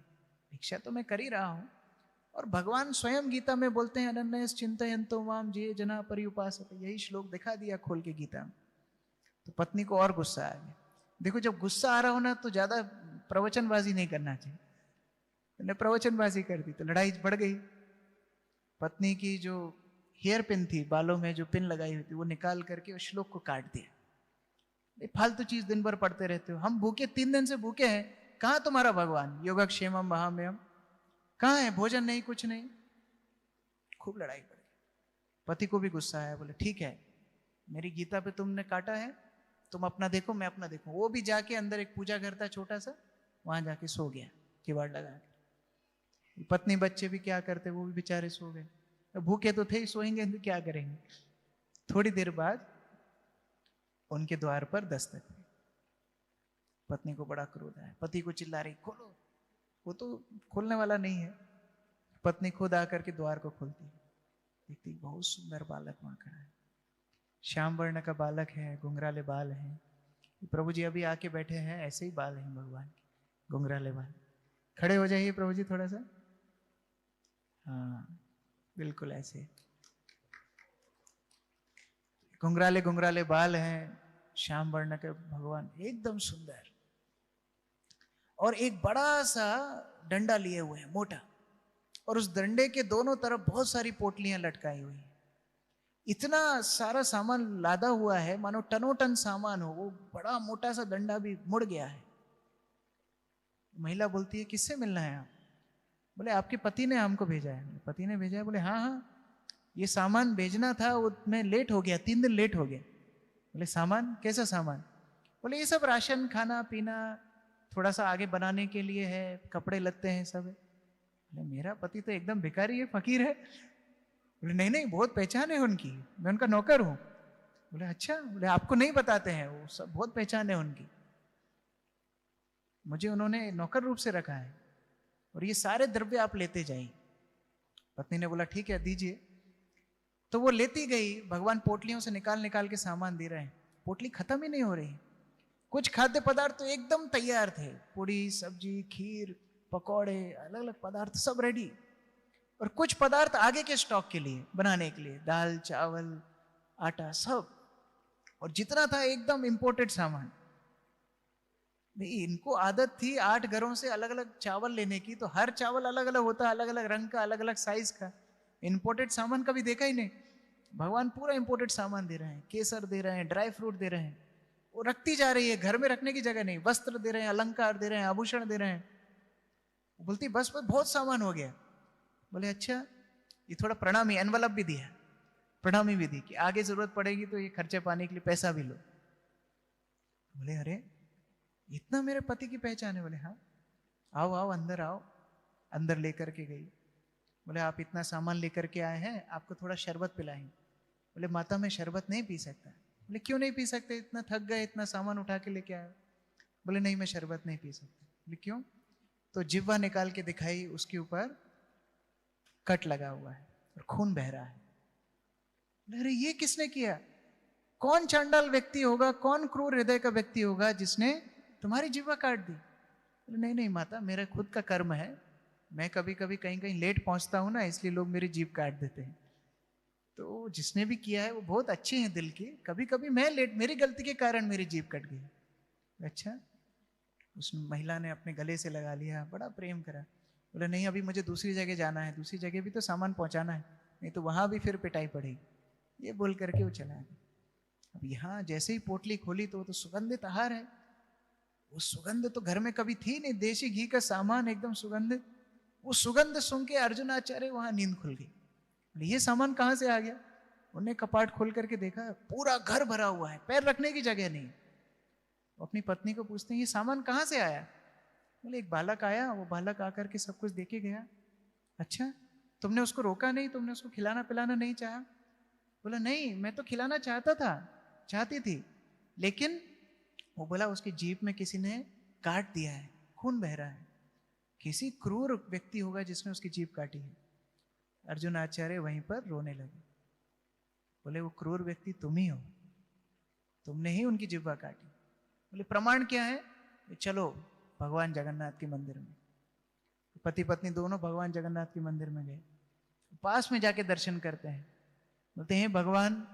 भिक्षा तो मैं कर ही रहा हूं, और भगवान स्वयं गीता में बोलते हैं अनन्यस चिंतयन्तो माम ये जना पर्युपासते, यही श्लोक दिखा दिया खोल के गीता में। तो पत्नी को और गुस्सा आ गया। देखो जब गुस्सा आ रहा हो ना तो ज्यादा प्रवचनबाजी नहीं करना चाहिए, मैंने प्रवचनबाजी कर दी तो लड़ाई बढ़ गई। पत्नी की जो हेयर पिन थी, बालों में जो पिन लगाई हुई थी, वो निकाल करके उस श्लोक को काट दिया। फालतू चीज दिन भर पढ़ते रहते हो, हम भूखे 3 दिन से भूखे हैं, कहां तुम्हारा भगवान? योगक्षेमम महामयम, कहां है? भोजन नहीं, कुछ नहीं। खूब लड़ाई बढ़ गई। पति को भी गुस्सा आया, बोले ठीक है, मेरी गीता पे तुमने काटा है, तुम अपना देखो मैं अपना देखो। वो भी जाके अंदर एक पूजा घर था छोटा सा, वहां जाके सो गया किवाड़ लगा के। पत्नी बच्चे भी क्या करते, वो भी बेचारे सो गए। भूखे तो थे ही, सोएंगे तो क्या करेंगे। थोड़ी देर बाद उनके द्वार पर दस्तक हुई। पत्नी को बड़ा क्रोध आया, पति को चिल्ला रही खोलो, वो तो खोलने वाला नहीं है। पत्नी खुद आकर के द्वार को खोलती, देखती बहुत सुंदर बालक वहां खड़ा है, श्याम वर्ण का बालक है, घुंघराले बाल हैं। प्रभु जी अभी आके बैठे हैं, ऐसे ही बाल हैं भगवान के, घुंघराले बाल। खड़े हो जाइए प्रभु जी थोड़ा सा, हाँ बिल्कुल ऐसे घुंघराले घुंघराले बाल हैं, श्याम वर्ण के भगवान, एकदम सुंदर। और एक बड़ा सा डंडा लिए हुए हैं मोटा, और उस डंडे के दोनों तरफ बहुत सारी पोटलियां लटकाई हुई हैं। इतना सारा सामान लादा हुआ है मानो टनों टन सामान हो। वो बड़ा मोटा सा डंडा भी मुड़ गया है। महिला बोलती है किससे मिलना है आप? बोले आपके पति ने हमको भेजा है। पति ने भेजा है? बोले हाँ हाँ, ये सामान भेजना था, वो मैं लेट हो गया, 3 दिन लेट हो गया। बोले सामान? कैसा सामान? बोले ये सब राशन, खाना पीना, थोड़ा सा आगे बनाने के लिए है, कपड़े लगते हैं सब। बोले मेरा पति तो एकदम भिखारी है, फकीर है। बोले नहीं नहीं, बहुत पहचान है उनकी, मैं उनका नौकर हूं। बोले अच्छा। बोले आपको नहीं बताते हैं, वो सब बहुत पहचान है उनकी, मुझे उन्होंने नौकर रूप से रखा है, और ये सारे द्रव्य आप लेते जाइए। पत्नी ने बोला ठीक है दीजिए। तो वो लेती गई, भगवान पोटलियों से निकाल निकाल के सामान दे रहे हैं, पोटली खत्म ही नहीं हो रही। कुछ खाद्य पदार्थ तो एकदम तैयार थे, पूरी सब्जी, खीर, पकौड़े, अलग अलग पदार्थ सब रेडी, और कुछ पदार्थ आगे के स्टॉक के लिए बनाने के लिए, दाल चावल आटा सब, और जितना था एकदम इंपोर्टेड सामान। इनको आदत थी 8 घरों से अलग अलग चावल लेने की, तो हर चावल अलग अलग होता, अलग अलग रंग का, अलग अलग साइज का। इंपोर्टेड सामान कभी देखा ही नहीं। भगवान पूरा इंपोर्टेड सामान दे रहे हैं, केसर दे रहे हैं, ड्राई फ्रूट दे रहे हैं, वो रखती जा रही है, घर में रखने की जगह नहीं। वस्त्र दे रहे हैं, अलंकार दे रहे हैं, आभूषण दे रहे हैं। बोलती बस बहुत सामान हो गया। बोले अच्छा, ये थोड़ा प्रणामी एनवलप भी दिया, प्रणामी भी दी कि आगे जरूरत पड़ेगी तो ये खर्चे पाने के लिए पैसा भी लो। बोले अरे इतना मेरे पति की पहचान है? बोले हाँ, आओ आओ अंदर आओ। अंदर लेकर के गई। बोले आप इतना सामान लेकर के आए हैं, आपको थोड़ा शरबत पिलाएंगे। बोले माता मैं शरबत नहीं पी सकता। बोले क्यों नहीं पी सकते, इतना थक गए, इतना सामान उठा के लेके आए। बोले नहीं मैं शरबत नहीं पी सकता। बोले क्यों? तो जिह्वा निकाल के दिखाई, उसके ऊपर कट लगा हुआ है और खून बह रहा है। अरे ये किसने किया? कौन चांडाल व्यक्ति होगा, कौन क्रूर हृदय का व्यक्ति होगा जिसने तुम्हारी जिह्वा काट दी? बोले नहीं नहीं माता, मेरा खुद का कर्म है, मैं कभी कभी कहीं कहीं लेट पहुंचता हूं ना, इसलिए लोग मेरी जीभ काट देते हैं। तो जिसने भी किया है वो बहुत अच्छे हैं दिल के, कभी कभी मैं लेट, मेरी गलती के कारण मेरी जीभ कट गई। अच्छा। उस महिला ने अपने गले से लगा लिया, बड़ा प्रेम करा। बोले नहीं अभी मुझे दूसरी जगह जाना है, दूसरी जगह भी तो सामान पहुंचाना है, नहीं तो वहां भी फिर पिटाई पड़ेगी। ये बोल करके वो चला गया। अब यहाँ जैसे ही पोटली खोली तो वो तो सुगंधित आहार है। वो सुगंध तो घर में कभी थी नहीं, देसी घी का सामान एकदम सुगंधित। वो सुगंध सुन के अर्जुनाचार्य वहां नींद खुल गई। ये सामान कहां से आ गया? उन्हें कपाट खोल करके देखा, पूरा घर भरा हुआ है, पैर रखने की जगह नहीं। वो अपनी पत्नी को पूछते हैं ये सामान कहां से आया? बोले एक बालक आया, वो बालक आकर के सब कुछ देके गया। अच्छा, तुमने उसको रोका नहीं, तुमने उसको खिलाना पिलाना नहीं चाहा? बोला नहीं मैं तो खिलाना चाहता था, चाहती थी, लेकिन वो बोला उसकी जीभ में किसी ने काट दिया है, खून बह रहा है। किसी क्रूर व्यक्ति होगा जिसने उसकी जीभ काटी है। अर्जुन आचार्य वहीं पर रोने लगे। बोले वो क्रूर व्यक्ति तुम ही हो, तुमने ही उनकी जिह्वा काटी। बोले प्रमाण क्या है? चलो भगवान जगन्नाथ के मंदिर में। पति पत्नी दोनों भगवान जगन्नाथ के मंदिर में गए। पास में जाके दर्शन करते हैं। बोलते हैं भगवान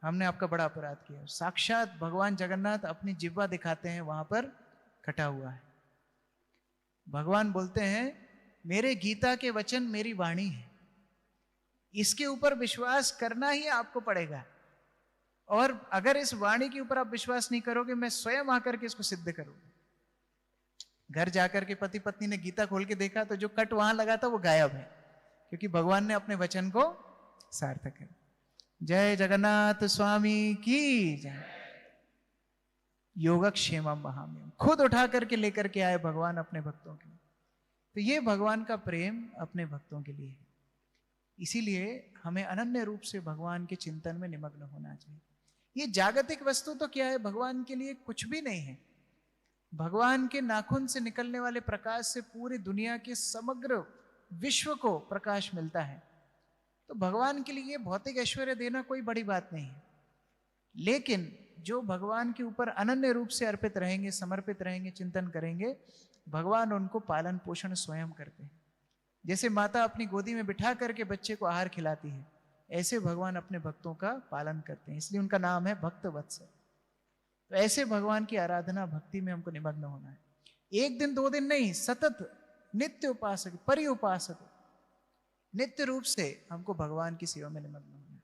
हमने आपका बड़ा अपराध किया। साक्षात भगवान जगन्नाथ अपनी जिह्वा दिखाते हैं, वहां पर कटा हुआ है। भगवान बोलते हैं मेरे गीता के वचन मेरी वाणी है, इसके ऊपर विश्वास करना ही आपको पड़ेगा। और अगर इस वाणी के ऊपर आप विश्वास नहीं करोगे, मैं स्वयं आकर के इसको सिद्ध करूंगा। घर जाकर के पति पत्नी ने गीता खोल के देखा तो जो कट वहां लगा था वो गायब है, क्योंकि भगवान ने अपने वचन को सार्थक है। जय जगन्नाथ स्वामी की जय। योगक्षेमम महामहिम, खुद उठा करके लेकर के आए भगवान अपने भक्तों के लिए। तो ये भगवान का प्रेम अपने भक्तों के लिए है। इसीलिए हमें अनन्य रूप से भगवान के चिंतन में निमग्न होना चाहिए। ये जागतिक वस्तु तो क्या है, भगवान के लिए कुछ भी नहीं है। भगवान के नाखून से निकलने वाले प्रकाश से पूरी दुनिया के समग्र विश्व को प्रकाश मिलता है। तो भगवान के लिए भौतिक ऐश्वर्य देना कोई बड़ी बात नहीं है। लेकिन जो भगवान के ऊपर अनन्य रूप से अर्पित रहेंगे, समर्पित रहेंगे, चिंतन करेंगे, भगवान उनको पालन पोषण स्वयं करते हैं। जैसे माता अपनी गोदी में बिठा करके बच्चे को आहार खिलाती है, ऐसे भगवान अपने भक्तों का पालन करते हैं। इसलिए उनका नाम है भक्त वत्सल। तो ऐसे भगवान की आराधना भक्ति में हमको निमग्न होना है। एक दिन दो दिन नहीं, सतत नित्य उपासक, परि उपासक, नित्य रूप से हमको भगवान की सेवा में निमग्न होना है।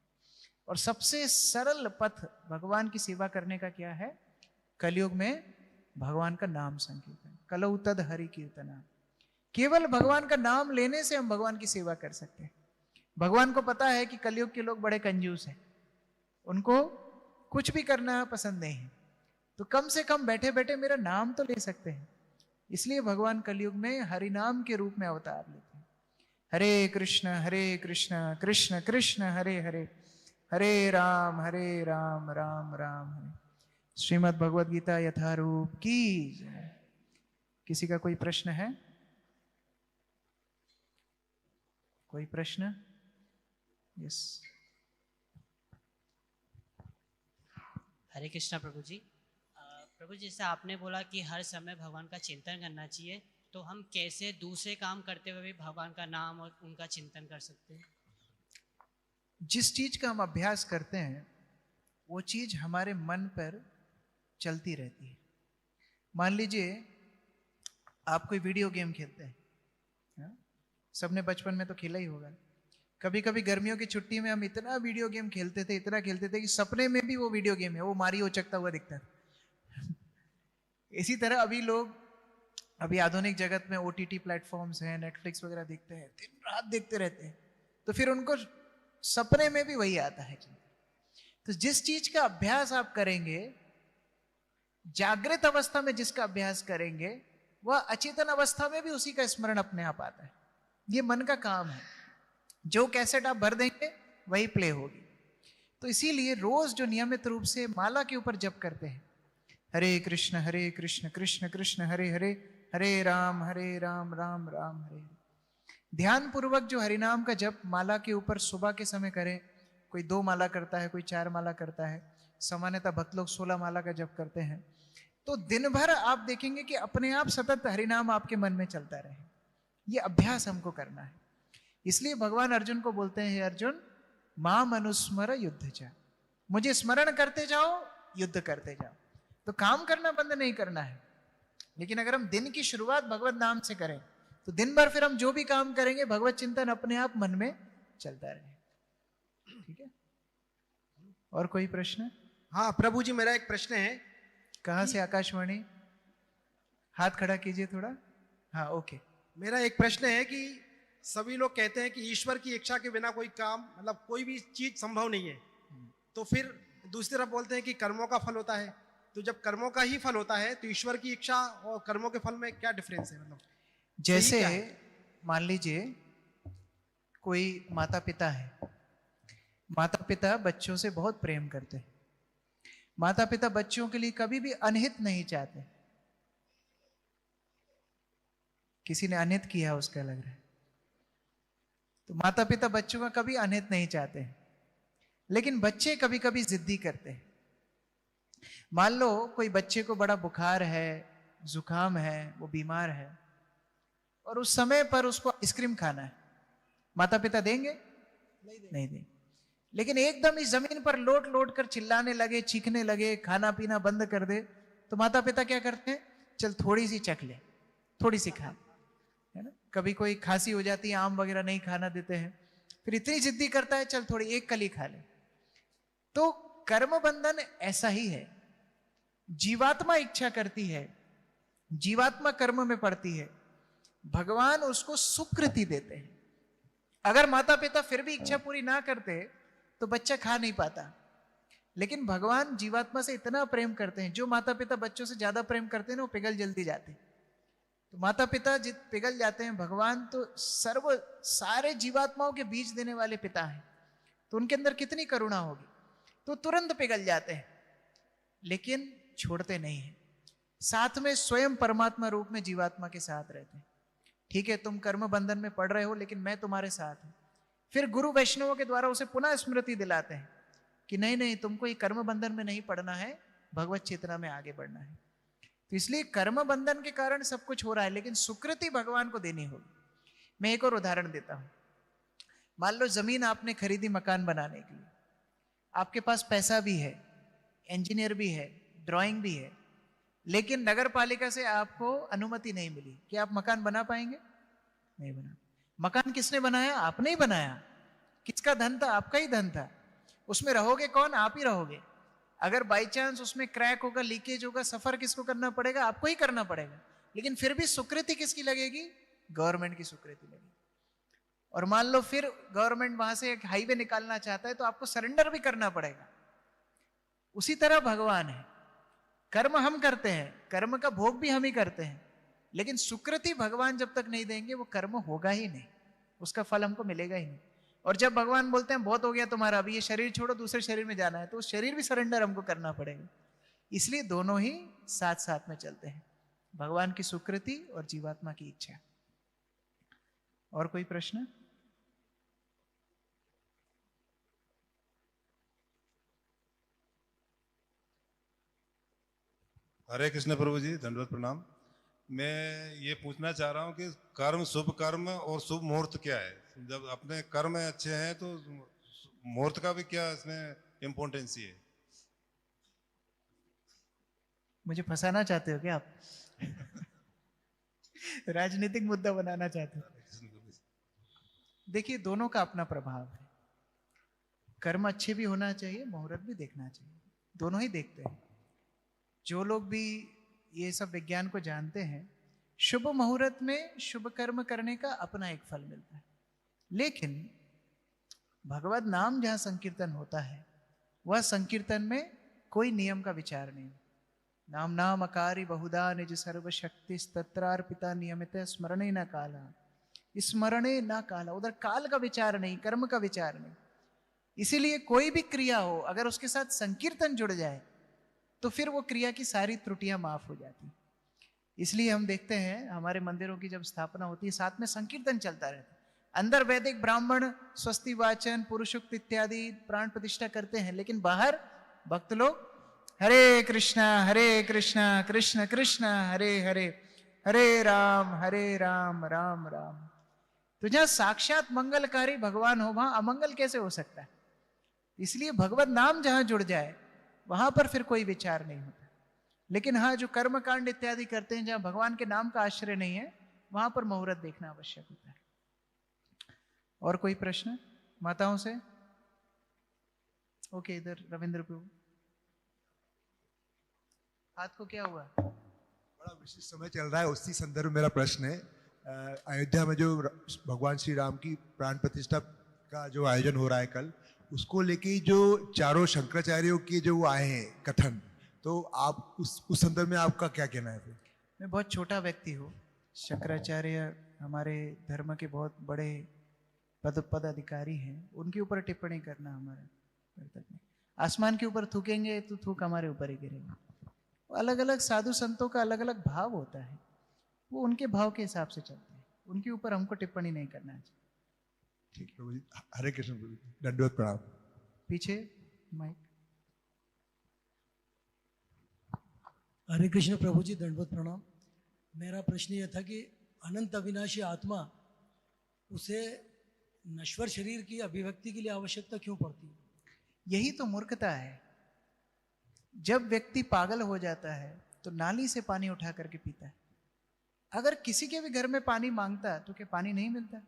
और सबसे सरल पथ भगवान की सेवा करने का क्या है? कलयुग में भगवान का नाम संकीर्तन, कलौ तद हरि कीर्तना। केवल भगवान का नाम लेने से हम भगवान की सेवा कर सकते हैं। भगवान को पता है कि कलयुग के लोग बड़े कंजूस हैं, उनको कुछ भी करना पसंद नहीं है, तो कम से कम बैठे बैठे मेरा नाम तो ले सकते हैं। इसलिए भगवान कलयुग में हरि नाम के रूप में अवतार लेते हैं। हरे कृष्ण कृष्ण कृष्ण हरे हरे, हरे राम राम राम हरे। श्रीमद् भगवद गीता यथारूप की जय। किसी का कोई प्रश्न है? कोई प्रश्न? यस। हरे कृष्णा प्रभु जी। प्रभु जैसे आपने बोला कि हर समय भगवान का चिंतन करना चाहिए, तो हम कैसे दूसरे काम करते हुए भी भगवान का नाम और उनका चिंतन कर सकते हैं? जिस चीज का हम अभ्यास करते हैं वो चीज हमारे मन पर चलती रहती है। मान लीजिए आप कोई वीडियो गेम खेलते हैं, सबने बचपन में तो खेला ही होगा। कभी कभी गर्मियों की छुट्टी में हम इतना वीडियो गेम खेलते थे, इतना खेलते थे कि सपने में भी वो वीडियो गेम है, वो मारियो उचकता हुआ दिखता था। इसी तरह अभी आधुनिक जगत में OTT प्लेटफॉर्म्स हैं, नेटफ्लिक्स वगैरह देखते हैं, दिन रात देखते रहते हैं, तो फिर उनको सपने में भी वही आता है। तो जिस चीज का अभ्यास आप करेंगे, जागृत अवस्था में जिसका अभ्यास करेंगे, वह अचेतन अवस्था में भी उसी का स्मरण अपने आप आता है। ये मन का काम है, जो कैसेट आप भर देंगे वही प्ले होगी। तो इसीलिए रोज जो नियमित रूप से माला के ऊपर जप करते हैं, हरे कृष्ण कृष्ण कृष्ण हरे हरे, हरे राम राम राम हरे हरे, ध्यान पूर्वक जो हरिनाम का जप माला के ऊपर सुबह के समय करें। कोई 2 माला करता है, कोई 4 माला करता है, सामान्यतः भक्त लोग 16 माला का जप करते हैं। तो दिन भर आप देखेंगे कि अपने आप सतत हरिनाम आपके मन में चलता रहे। ये अभ्यास हमको करना है। इसलिए भगवान अर्जुन को बोलते हैं, हे अर्जुन माम अनुस्मर युद्ध चा, मुझे स्मरण करते जाओ, युद्ध करते जाओ। तो काम करना बंद नहीं करना है, लेकिन अगर हम दिन की शुरुआत भगवत नाम से करें तो दिन भर फिर हम जो भी काम करेंगे भगवत चिंतन अपने आप मन में चलता रहे। ठीक है, और कोई प्रश्न? हाँ प्रभु जी, मेरा एक प्रश्न है। कहां से? आकाशवाणी। हाथ खड़ा कीजिए थोड़ा। हाँ, ओके। मेरा एक प्रश्न है कि सभी लोग कहते हैं कि ईश्वर की इच्छा के बिना कोई काम, मतलब कोई भी चीज संभव नहीं है। तो फिर दूसरी तरफ बोलते हैं कि कर्मों का फल होता है। तो जब कर्मों का ही फल होता है तो ईश्वर की इच्छा और कर्मों के फल में क्या डिफरेंस है? मतलब जैसे मान लीजिए कोई माता पिता है, माता पिता बच्चों से बहुत प्रेम करते हैं, माता पिता बच्चों के लिए कभी भी अनहित नहीं चाहते। किसी ने अनहित किया उसका लग रहा है। तो माता पिता बच्चों का कभी अनहित नहीं चाहते हैं, लेकिन बच्चे कभी कभी जिद्दी करते हैं। मान लो कोई बच्चे को बड़ा बुखार है, जुकाम है, वो बीमार है और उस समय पर उसको आइसक्रीम खाना है, माता पिता देंगे? नहीं देंगे। लेकिन एकदम इस जमीन पर लोट लोट कर चिल्लाने लगे, चीखने लगे, खाना पीना बंद कर दे, तो माता पिता क्या करते हैं? चल थोड़ी सी चख ले, थोड़ी सी खा, है ना। कभी कोई खांसी हो जाती है, आम वगैरह नहीं खाना देते हैं, फिर इतनी जिद्दी करता है, चल थोड़ी एक कली खा ले। तो कर्म बंधन ऐसा ही है। जीवात्मा इच्छा करती है, जीवात्मा कर्म में पड़ती है, भगवान उसको सुकृति देते हैं। अगर माता पिता फिर भी इच्छा पूरी ना करते तो बच्चा खा नहीं पाता। लेकिन भगवान जीवात्मा से इतना प्रेम करते हैं, जो माता पिता बच्चों से ज्यादा प्रेम करते हैं ना, वो पिघल जल्दी जाते हैं। तो माता पिता जित पिघल जाते हैं, भगवान तो सारे जीवात्माओं के बीज देने वाले पिता हैं, तो उनके अंदर कितनी करुणा होगी, तो तुरंत पिघल जाते हैं। लेकिन छोड़ते नहीं हैं, साथ में स्वयं परमात्मा रूप में जीवात्मा के साथ रहते हैं। ठीक है, तुम कर्म बंधन में पड़ रहे हो, लेकिन मैं तुम्हारे साथ हूं। फिर गुरु वैष्णवों के द्वारा उसे पुनः स्मृति दिलाते हैं कि नहीं नहीं, तुमको ये कर्म बंधन में नहीं पड़ना है, भगवत चेतना में आगे बढ़ना है। तो इसलिए कर्म बंधन के कारण सब कुछ हो रहा है, लेकिन सुकृति भगवान को देनी होगी। मैं एक और उदाहरण देता हूं। मान लो जमीन आपने खरीदी मकान बनाने के लिए, आपके पास पैसा भी है, इंजीनियर भी है, ड्राइंग भी है, लेकिन नगर पालिका से आपको अनुमति नहीं मिली कि आप मकान बना पाएंगे? नहीं बना। मकान किसने बनाया? आपने ही बनाया। किसका धन था? आपका ही धन था। उसमें रहोगे कौन? आप ही रहोगे। अगर बाई चांस उसमें क्रैक होगा, लीकेज होगा, सफर किसको करना पड़ेगा? आपको ही करना पड़ेगा। लेकिन फिर भी स्वीकृति किसकी लगेगी? गवर्नमेंट की स्वीकृति लगेगी। और मान लो फिर गवर्नमेंट वहां से एक हाईवे निकालना चाहता है, तो आपको सरेंडर भी करना पड़ेगा। उसी तरह भगवान है, कर्म हम करते हैं, कर्म का भोग भी हम ही करते हैं, लेकिन सुकृति भगवान जब तक नहीं देंगे वो कर्म होगा ही नहीं, उसका फल हमको मिलेगा ही नहीं। और जब भगवान बोलते हैं बहुत हो गया तुम्हारा, अभी ये शरीर छोड़ो, दूसरे शरीर में जाना है, तो उस शरीर भी सरेंडर हमको करना पड़ेगा। इसलिए दोनों ही साथ साथ में चलते हैं, भगवान की सुकृति और जीवात्मा की इच्छा। और कोई प्रश्न? हरे कृष्ण प्रभु जी, दंडवत प्रणाम। मैं ये पूछना चाह रहा हूँ कि कर्म, शुभ कर्म और शुभ मुहूर्त क्या है? जब अपने कर्म अच्छे हैं तो मुहूर्त का भी क्या इसमें इम्पोर्टेंस है? मुझे फंसाना चाहते हो क्या आप? राजनीतिक मुद्दा बनाना चाहते हो? देखिए, दोनों का अपना प्रभाव है। कर्म अच्छे भी होना चाहिए, मुहूर्त भी देखना चाहिए, दोनों ही देखते हैं। जो लोग भी ये सब विज्ञान को जानते हैं, शुभ मुहूर्त में शुभ कर्म करने का अपना एक फल मिलता है। लेकिन भगवत नाम जहां संकीर्तन होता है, वह संकीर्तन में कोई नियम का विचार नहीं। नाम नाम अकारी बहुधा निज सर्वशक्ति तत्रार्पिता नियमित स्मरणे न काला, स्मरणे न काला, उधर काल का विचार नहीं, कर्म का विचार नहीं। इसीलिए कोई भी क्रिया हो अगर उसके साथ संकीर्तन जुड़ जाए तो फिर वो क्रिया की सारी त्रुटियां माफ हो जाती। इसलिए हम देखते हैं हमारे मंदिरों की जब स्थापना होती है साथ में संकीर्तन चलता रहता है। अंदर वैदिक ब्राह्मण स्वस्ति वाचन पुरुषोक्त इत्यादि प्राण प्रतिष्ठा करते हैं, लेकिन बाहर भक्त लोग हरे कृष्णा कृष्ण कृष्ण हरे हरे, हरे राम राम राम। तो जहां साक्षात मंगलकारी भगवान हो वहां अमंगल कैसे हो सकता है? इसलिए भगवत नाम जहां जुड़ जाए वहां पर फिर कोई विचार नहीं होता। लेकिन हाँ, जो कर्म कांड इत्यादि करते हैं जहां भगवान के नाम का आश्रय नहीं है वहां पर मुहूर्त देखना आवश्यक होता है। और कोई प्रश्न माताओं से? ओके, इधर रविंद्र प्रभु, हाथ को क्या हुआ? बड़ा विशिष्ट समय चल रहा है, उसी संदर्भ में मेरा प्रश्न है। अयोध्या में जो भगवान श्री राम की प्राण प्रतिष्ठा का जो आयोजन हो रहा है कल, उसको लेके जो चारों शंकराचार्यों के जो वो आए हैं कथन, तो आप उस संदर्भ में आपका क्या कहना है? फिर मैं बहुत छोटा व्यक्ति हूँ, शंकराचार्य हमारे धर्म के बहुत बड़े पदाधिकारी हैं, उनके ऊपर टिप्पणी करना हमारा कर्तव्य नहीं। आसमान के ऊपर थूकेंगे तो थूक हमारे ऊपर ही गिरेगा। अलग अलग साधु संतों का अलग अलग भाव होता है, वो उनके भाव के हिसाब से चलते हैं, उनके ऊपर हमको टिप्पणी नहीं करना चाहिए। ठीक है प्रभु जी, हरे कृष्ण प्रभु जी, दंडवत प्रणाम। पीछे माइक। हरे कृष्ण प्रभु जी, दंडवत प्रणाम। मेरा प्रश्न यह था कि अनंत अविनाशी आत्मा, उसे नश्वर शरीर की अभिव्यक्ति के लिए आवश्यकता क्यों पड़ती है? यही तो मूर्खता है। जब व्यक्ति पागल हो जाता है तो नाली से पानी उठा करके पीता है। अगर किसी के भी घर में पानी मांगता तो क्या पानी नहीं मिलता?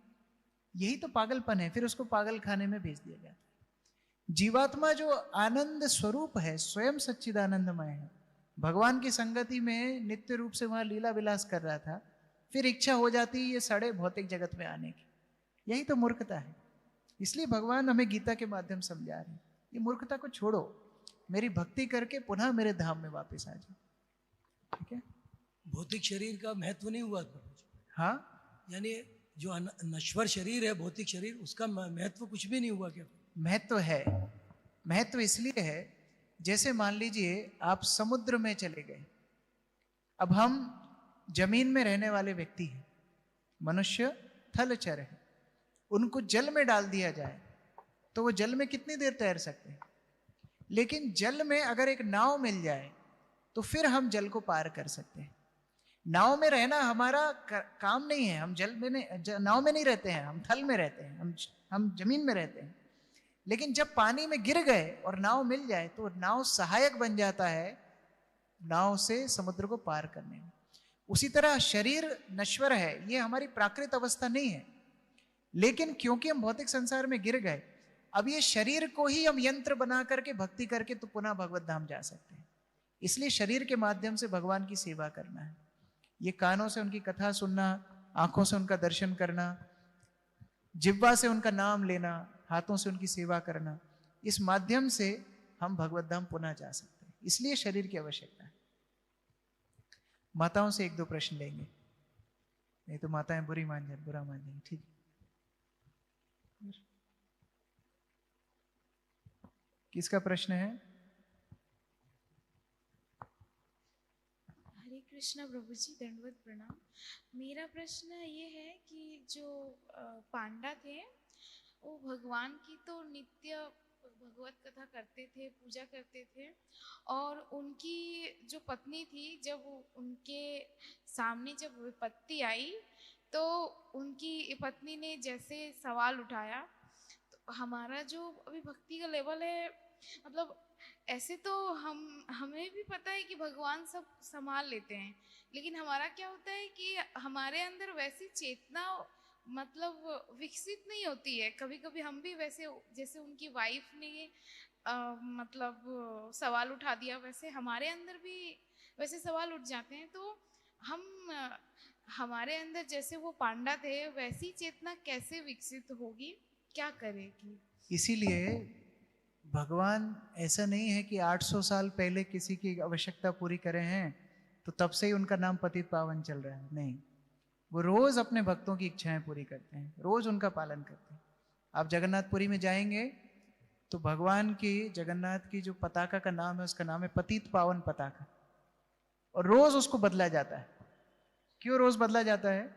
यही तो पागलपन है, फिर उसको पागल खाने में भेज दिया जाता है। जीवात्मा जो आनंद स्वरूप है, स्वयं सच्चिदानंदमय है, भगवान की संगति में नित्य रूप से वहां लीला विलास कर रहा था, फिर इच्छा हो जाती है ये सड़े भौतिक जगत में आने की। यही तो मूर्खता है। इसलिए भगवान हमें गीता के माध्यम समझा रहे हैं, ये मूर्खता को छोड़ो, मेरी भक्ति करके पुनः मेरे धाम में वापस आ जाओ। ठीक है? भौतिक शरीर का महत्व नहीं हुआ प्रभु जी? हाँ, यानी जो नश्वर शरीर है, भौतिक शरीर, उसका महत्व कुछ भी नहीं हुआ क्या? महत्व है। महत्व इसलिए है, जैसे मान लीजिए आप समुद्र में चले गए। अब हम जमीन में रहने वाले व्यक्ति हैं, मनुष्य थलचर है, उनको जल में डाल दिया जाए तो वो जल में कितनी देर तैर सकते हैं? लेकिन जल में अगर एक नाव मिल जाए तो फिर हम जल को पार कर सकते हैं। नाव में रहना हमारा काम नहीं है, हम जल में नहीं, नाव में नहीं रहते हैं, हम थल में रहते हैं, हम जमीन में रहते हैं। लेकिन जब पानी में गिर गए और नाव मिल जाए तो नाव सहायक बन जाता है नाव से समुद्र को पार करने में। उसी तरह शरीर नश्वर है, ये हमारी प्राकृत अवस्था नहीं है, लेकिन क्योंकि हम भौतिक संसार में गिर गए, अब ये शरीर को ही हम यंत्र बना करके भक्ति करके तो पुनः भगवत धाम जा सकते हैं। इसलिए शरीर के माध्यम से भगवान की सेवा करना है। ये कानों से उनकी कथा सुनना, आंखों से उनका दर्शन करना, जिह्वा से उनका नाम लेना, हाथों से उनकी सेवा करना, इस माध्यम से हम भगवत धाम पुनः जा सकते हैं। इसलिए शरीर की आवश्यकता है। माताओं से एक दो प्रश्न लेंगे, नहीं तो माताएं बुरा मान जाएंगी। ठीक है, किसका प्रश्न है? हरे कृष्णा प्रभु जी, दंडवत प्रणाम। मेरा प्रश्न ये है कि जो पांडा थे वो भगवान की तो नित्य भगवत कथा करते थे, पूजा करते थे, और उनकी जो पत्नी थी, जब उनके सामने जब विपत्ति आई तो उनकी पत्नी ने जैसे सवाल उठाया, तो हमारा जो अभी भक्ति का लेवल है, मतलब ऐसे तो हमें भी पता है कि भगवान सब संभाल लेते हैं, लेकिन हमारा क्या होता है कि हमारे अंदर वैसी चेतना मतलब विकसित नहीं होती है। कभी कभी हम भी वैसे, जैसे उनकी वाइफ ने मतलब सवाल उठा दिया, वैसे हमारे अंदर भी वैसे सवाल उठ जाते हैं। तो हम हमारे अंदर जैसे वो पांडा थे वैसी चेतना कैसे विकसित होगी, क्या करेगी? इसीलिए भगवान ऐसा नहीं है कि 800 साल पहले किसी की आवश्यकता पूरी करे हैं तो तब से ही उनका नाम पतित पावन चल रहा है। नहीं, वो रोज अपने भक्तों की इच्छाएं पूरी करते हैं, रोज उनका पालन करते हैं। आप जगन्नाथपुरी में जाएंगे तो भगवान की, जगन्नाथ की जो पताका का नाम है उसका नाम है पतित पावन पताका, और रोज उसको बदला जाता है। क्यों रोज बदला जाता है?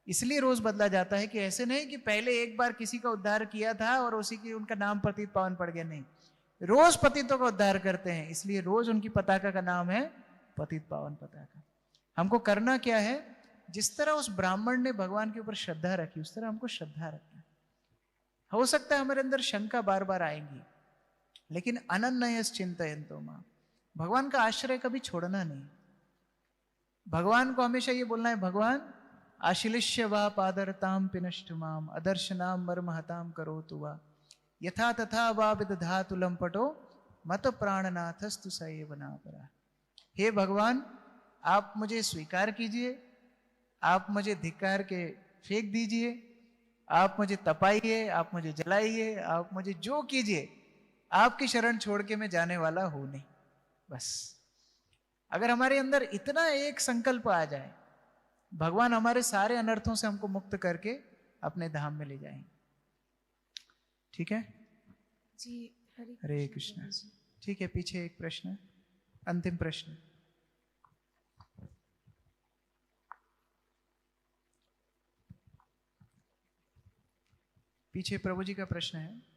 इसलिए रोज बदला जाता है कि ऐसे नहीं कि पहले एक बार किसी का उद्धार किया था और उसी की उनका नाम पतित पावन पड़ गया। नहीं, रोज पतितों का उद्धार करते हैं, इसलिए रोज उनकी पताका का नाम है पतित पावन पताका। हमको करना क्या है? जिस तरह उस ब्राह्मण ने भगवान के ऊपर श्रद्धा रखी उस तरह हमको श्रद्धा रखना है। हो सकता है हमारे अंदर शंका बार बार आएंगी, लेकिन अनन्यस चिंतयन्तो मां, भगवान का आश्रय कभी छोड़ना नहीं। भगवान को हमेशा ये बोलना है, भगवान आशिलिष्य वा पादरताम पिनष्ट माम अदर्शनाम मर्महताम करो तुवा यथा तथा वा विदधातु लंपटो मत प्राणनाथस्तु सएव नापरा। हे भगवान, आप मुझे स्वीकार कीजिए, आप मुझे धिक्कार के फेंक दीजिए, आप मुझे तपाइए, आप मुझे जलाइए, आप मुझे जो कीजिए, आपकी शरण छोड़ के मैं जाने वाला हूं नहीं। बस अगर हमारे अंदर इतना एक संकल्प आ जाए, भगवान हमारे सारे अनर्थों से हमको मुक्त करके अपने धाम में ले जाएंगे। ठीक है जी, हरे कृष्ण। ठीक है, पीछे एक प्रश्न, अंतिम प्रश्न। पीछे प्रभु जी का प्रश्न है।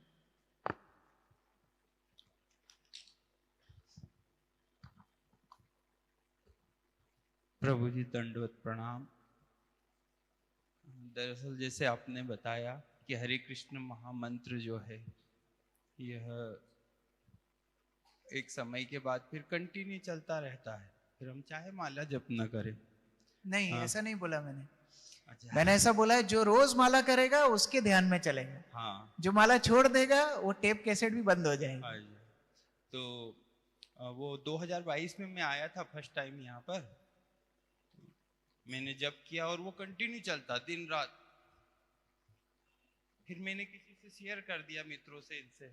प्रभु जी दंडवत प्रणाम। दरअसल जैसे आपने बताया कि हरे कृष्ण महामंत्र जो है यह एक समय के बाद फिर कंटिन्यू चलता रहता है, फिर हम चाहे माला जप न करें। नहीं, हाँ। ऐसा नहीं बोला मैंने। अच्छा। मैंने ऐसा बोला है जो रोज माला करेगा उसके ध्यान में चलेगा, हाँ जो माला छोड़ देगा वो टेप कैसेट भी बंद हो जाएगी। हाँ जी। तो वो 2022 में मैं आया था फर्स्ट टाइम यहाँ पर, मैंने जप किया और वो कंटिन्यू चलता दिन रात। फिर मैंने किसी से शेयर कर दिया, मित्रों से, इनसे,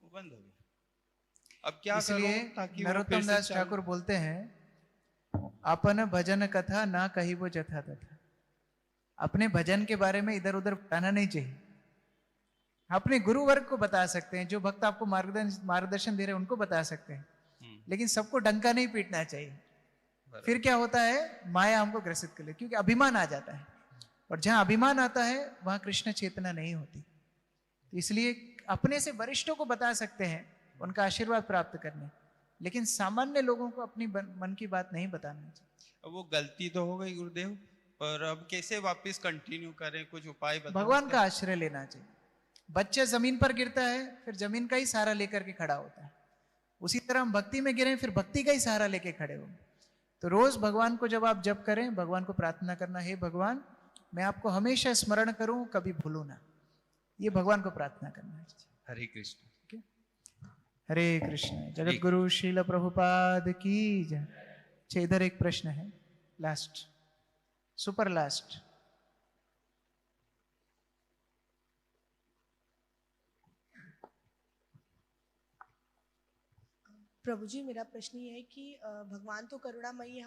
वो बंद हो गया। अब क्या इसलिए करूं ताकि वो फिर नरोत्तम से दास चालू- ठाकुर बोलते हैं, अपन भजन कथा ना कही वो जथा तथा। अपने भजन के बारे में इधर उधर बताना नहीं चाहिए। अपने गुरु वर्ग को बता सकते हैं, जो भक्त आपको मार्गदर्शन दे रहे हैं उनको बता सकते हैं, लेकिन सबको डंका नहीं पीटना चाहिए। फिर क्या होता है, माया हमको ग्रसित कर ले, क्योंकि अभिमान आ जाता है, और जहां अभिमान आता है वहां कृष्ण चेतना नहीं होती। तो इसलिए अपने से वरिष्ठों को बता सकते हैं, उनका आशीर्वाद प्राप्त करने, लेकिन सामान्य लोगों को अपनी मन की बात नहीं बताना चाहिए। अब वो गलती तो हो गई गुरुदेव, पर अब कैसे वापस कंटिन्यू करें, कुछ उपाय बताओ। भगवान का आश्रय लेना चाहिए। बच्चा जमीन पर गिरता है, फिर जमीन का ही सहारा लेकर के खड़ा होता है। उसी तरह हम भक्ति में गिरे, फिर भक्ति का ही सहारा लेके खड़े हो। तो रोज भगवान को जब आप जप करें, भगवान को प्रार्थना करना, हे भगवान मैं आपको हमेशा स्मरण करूं, कभी भूलूं ना, ये भगवान को प्रार्थना करना है। हरे कृष्ण। हरे कृष्ण। जगत गुरु श्रील प्रभुपाद की जय। अच्छा, इधर एक प्रश्न है, लास्ट, सुपर लास्ट। प्रभु जी, मेरा प्रश्न ये है कि भगवान तो करुणामयी है,